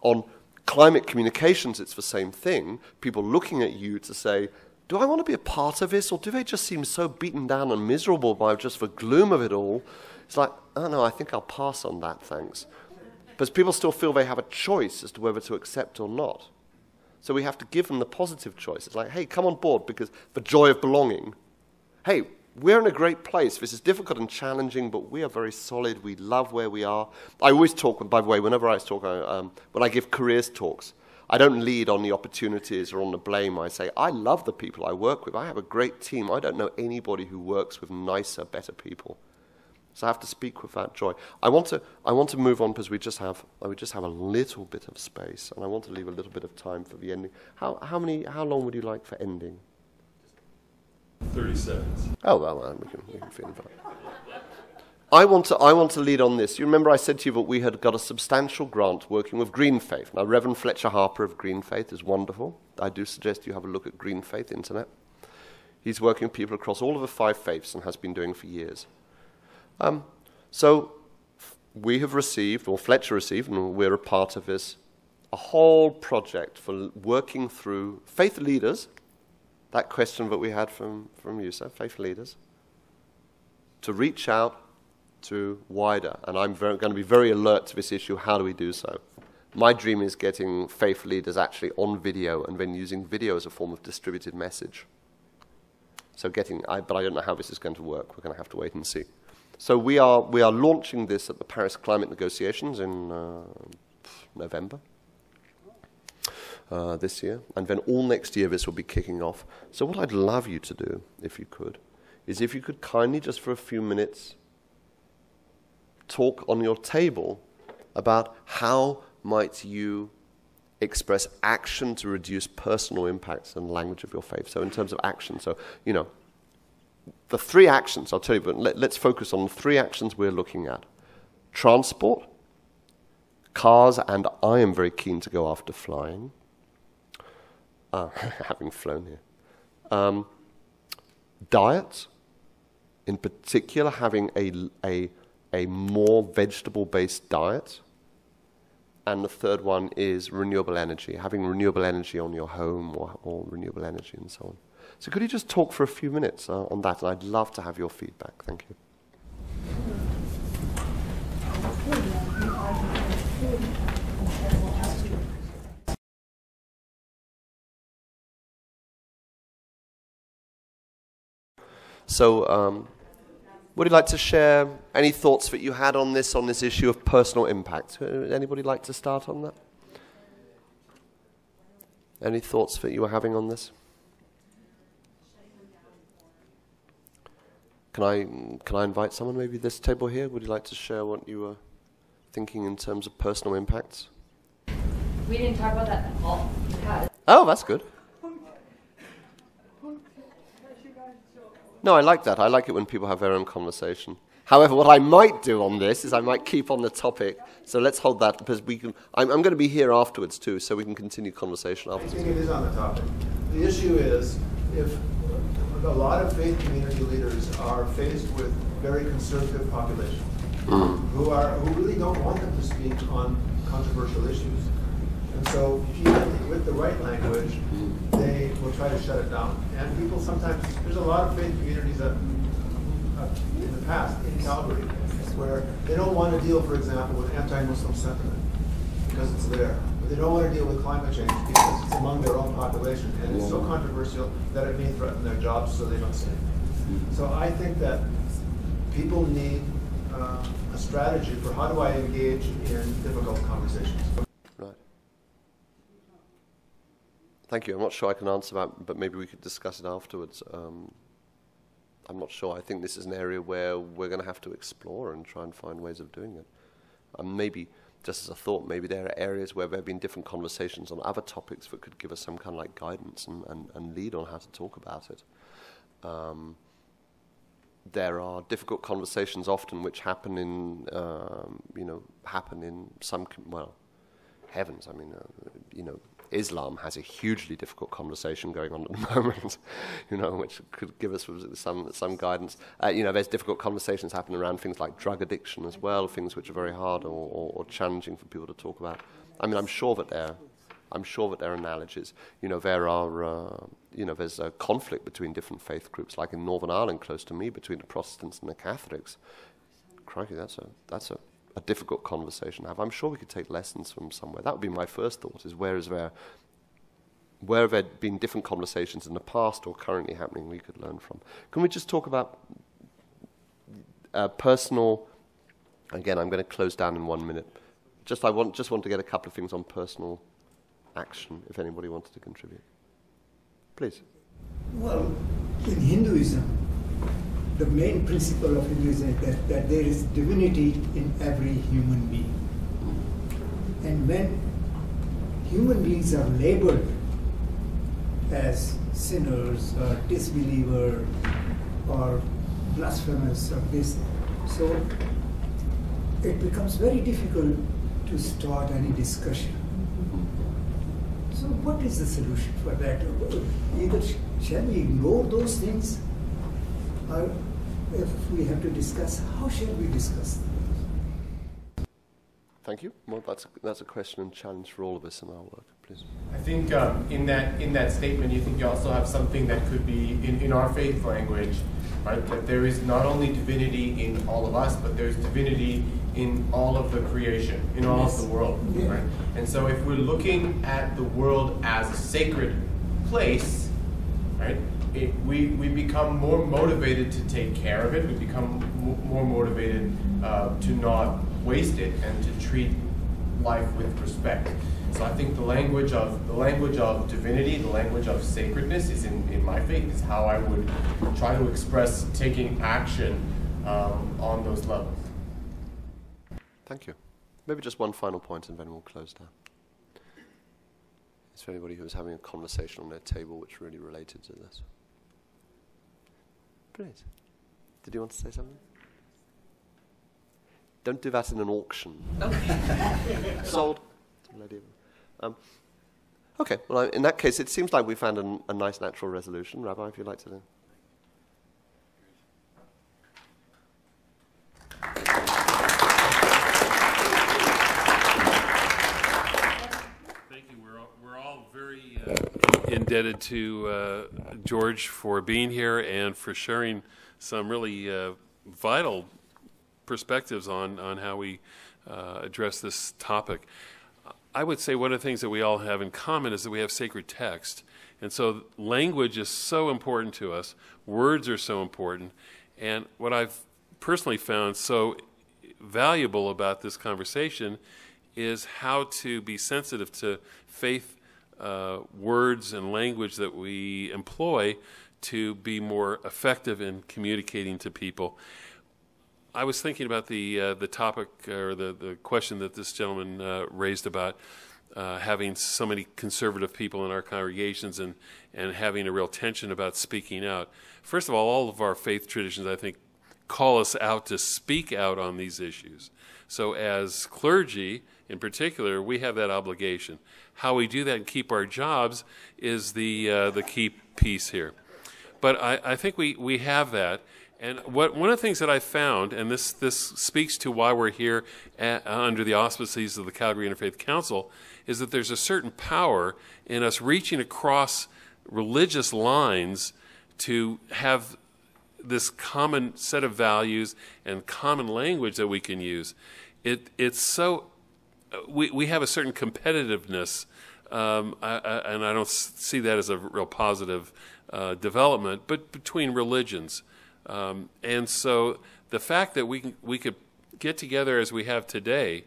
On climate communications, it's the same thing. People looking at you to say, do I want to be a part of this, or do they just seem so beaten down and miserable by just the gloom of it all? It's like, oh no, I think I'll pass on that, thanks. Because people still feel they have a choice as to whether to accept or not. So we have to give them the positive choice. It's like, hey, come on board, because the joy of belonging. Hey, we're in a great place. This is difficult and challenging, but we are very solid. We love where we are. I always talk, by the way, whenever I talk, when I give careers talks, I don't lead on the opportunities or on the blame. I say, I love the people I work with. I have a great team. I don't know anybody who works with nicer, better people. So I have to speak with that joy. I want to move on because we just have a little bit of space, and I want to leave a little bit of time for the ending. How long would you like for ending? 30 seconds. Oh, well, we can feel it. I want to lead on this. You remember I said to you that we had got a substantial grant working with Green Faith. Now, Reverend Fletcher Harper of Green Faith is wonderful. I do suggest you have a look at Green Faith Internet. He's working with people across all of the 5 faiths and has been doing for years. So we have received, or Fletcher received, and we're a part of this, a whole project for working through faith leaders, that question that we had from you, sir, faith leaders, to reach out to wider. And I'm going to be very alert to this issue. How do we do so? My dream is getting faith leaders actually on video and then using video as a form of distributed message. So but I don't know how this is going to work. We're going to have to wait and see. So we are launching this at the Paris Climate Negotiations in November this year. And then all next year this will be kicking off. So what I'd love you to do, if you could, is if you could kindly just for a few minutes talk on your table about how might you express action to reduce personal impacts and language of your faith. So in terms of action, so, you know, the 3 actions, I'll tell you, but let's focus on the 3 actions we're looking at. Transport, cars, and I am very keen to go after flying, having flown here. Diet, in particular having a more vegetable-based diet. And the third one is renewable energy, having renewable energy on your home or renewable energy and so on. So could you just talk for a few minutes on that? And I'd love to have your feedback. Thank you. So would you like to share any thoughts that you had on this issue of personal impact? Anybody like to start on that? Any thoughts that you were having on this? Can I invite someone, maybe this table here? Would you like to share what you were thinking in terms of personal impacts? We didn't talk about that at all. Because Oh, that's good. No, I like that. I like it when people have their own conversation. However, what I might do on this is I might keep on the topic. So let's hold that because we can. I'm going to be here afterwards too, so we can continue conversation afterwards. I think it is on the topic. The issue is if a lot of faith community leaders are faced with very conservative populations who really don't want them to speak on controversial issues. And so if you with the right language, they will try to shut it down. And people sometimes, there's a lot of faith communities that in the past in Calgary where they don't want to deal, for example, with anti-Muslim sentiment because it's there. But they don't want to deal with climate change because it's among their own population. And it's so controversial that it may threaten their jobs, so they don't say it. So I think that people need a strategy for how do I engage in difficult conversations. Right. Thank you. I'm not sure I can answer that, but maybe we could discuss it afterwards. I'm not sure. I think this is an area where we're going to have to explore and try and find ways of doing it. Maybe, just as a thought, maybe there are areas where there have been different conversations on other topics that could give us some kind of like guidance and lead on how to talk about it. There are difficult conversations often which happen in, happen in some, heavens, I mean, Islam has a hugely difficult conversation going on at the moment, which could give us some guidance. There's difficult conversations happening around things like drug addiction as well, things which are very hard or challenging for people to talk about. I mean, I'm sure that there are analogies. There's a conflict between different faith groups, like in Northern Ireland, close to me, between the Protestants and the Catholics. Crikey, that's a difficult conversation to have. I'm sure we could take lessons from somewhere. That would be my first thought, is where have there been different conversations in the past or currently happening we could learn from? Can we just talk about personal, again, I'm going to close down in 1 minute. I want to get a couple of things on personal action, if anybody wanted to contribute. Please. Well, in Hinduism, the main principle of Hinduism is that there is divinity in every human being. And when human beings are labeled as sinners or disbeliever or blasphemous or this, so it becomes very difficult to start any discussion. So what is the solution for that? Either shall we ignore those things, or if we have to discuss, how shall we discuss them? Thank you. Well, that's a question and challenge for all of us in our work. Please. I think in that statement, you think you also have something that could be in our faith language, right? That there is not only divinity in all of us, but there's divinity in all of the creation, in all of the world, right? And so if we're looking at the world as a sacred place, right? We become more motivated to take care of it. We become more motivated to not waste it and to treat life with respect. So I think the language of divinity, the language of sacredness is in my faith, is how I would try to express taking action on those levels. Thank you. Maybe just one final point and then we'll close down. Is there anybody who was having a conversation on their table which really related to this? Please. Did you want to say something? Don't do that in an auction. Okay. Sold. Okay, well, in that case, it seems like we found a nice natural resolution. Rabbi, if you'd like to... Thank you. We're all very indebted to George for being here and for sharing some really vital perspectives on how we address this topic. I would say one of the things that we all have in common is that we have sacred text. And so language is so important to us. Words are so important. And what I've personally found so valuable about this conversation is how to be sensitive to faith words and language that we employ to be more effective in communicating to people. I was thinking about the topic or the question that this gentleman raised about having so many conservative people in our congregations and having a real tension about speaking out. First of all of our faith traditions, I think, call us out to speak out on these issues. So as clergy, in particular, we have that obligation. How we do that and keep our jobs is the key piece here. But I think we have that. And one of the things that I found, and this speaks to why we're here under the auspices of the Calgary Interfaith Council, is that there's a certain power in us reaching across religious lines to have this common set of values and common language that we can use. It's so, we have a certain competitiveness, and I don't see that as a real positive development, but between religions. And so the fact that we could get together as we have today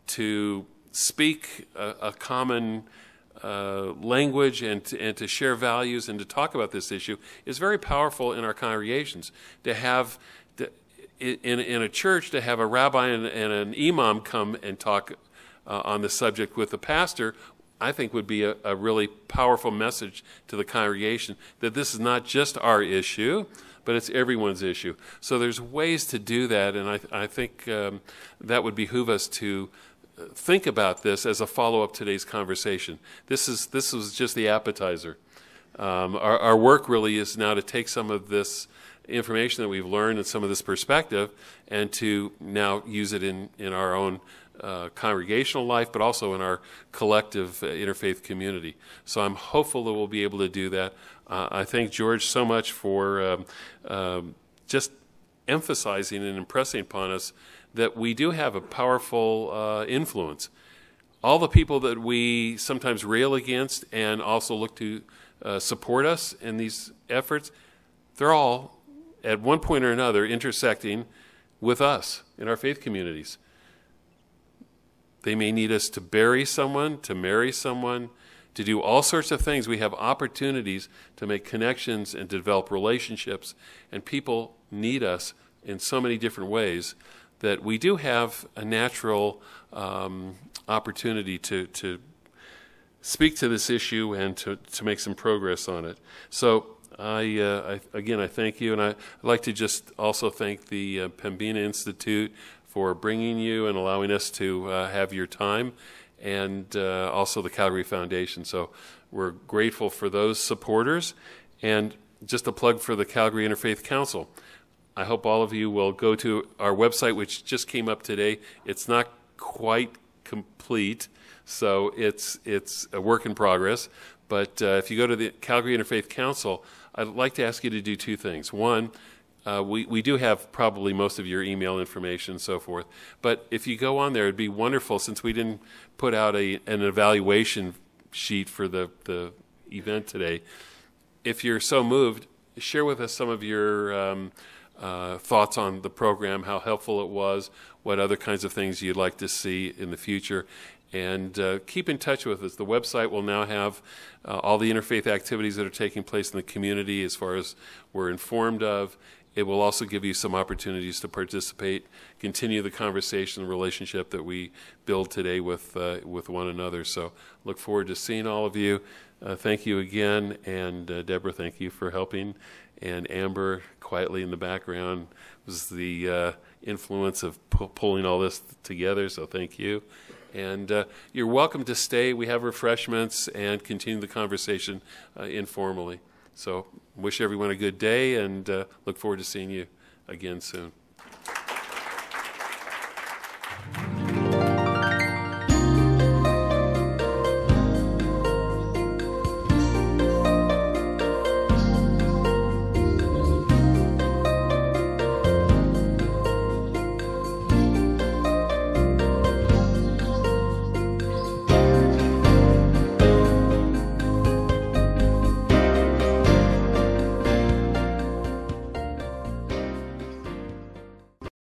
to speak a common language and to share values and to talk about this issue is very powerful in our congregations. To have, in a church, to have a rabbi and an imam come and talk on the subject with the pastor, I think would be a really powerful message to the congregation that this is not just our issue, but it's everyone's issue. So there's ways to do that, and I think that would behoove us to think about this as a follow-up to today's conversation. This was just the appetizer. Our work really is now to take some of this information that we've learned and some of this perspective and to now use it in our own congregational life, but also in our collective interfaith community. So I'm hopeful that we'll be able to do that. I thank George so much for just emphasizing and impressing upon us that we do have a powerful influence. All the people that we sometimes rail against and also look to support us in these efforts, they're all, at one point or another, intersecting with us in our faith communities. They may need us to bury someone, to marry someone, to do all sorts of things. We have opportunities to make connections and to develop relationships, and people need us in so many different ways that we do have a natural opportunity to speak to this issue and to make some progress on it. So again, I thank you, and I'd like to just also thank the Pembina Institute for bringing you and allowing us to have your time, and also the Calgary Foundation. So we're grateful for those supporters. And just a plug for the Calgary Interfaith Council. I hope all of you will go to our website, which just came up today. It's not quite complete, so it's a work in progress. But if you go to the Calgary Interfaith Council, I'd like to ask you to do two things. One, we do have probably most of your email information and so forth. But if you go on there, it'd be wonderful, since we didn't put out an evaluation sheet for the event today. If you're so moved, share with us some of your thoughts on the program, how helpful it was, what other kinds of things you'd like to see in the future. And keep in touch with us. The website will now have all the interfaith activities that are taking place in the community as far as we're informed of. It will also give you some opportunities to participate, continue the conversation, the relationship that we build today with one another. So look forward to seeing all of you. Thank you again. And Deborah, thank you for helping. And Amber, quietly in the background, was the influence of pulling all this together. So thank you. And you're welcome to stay. We have refreshments and continue the conversation informally. So wish everyone a good day, and look forward to seeing you again soon.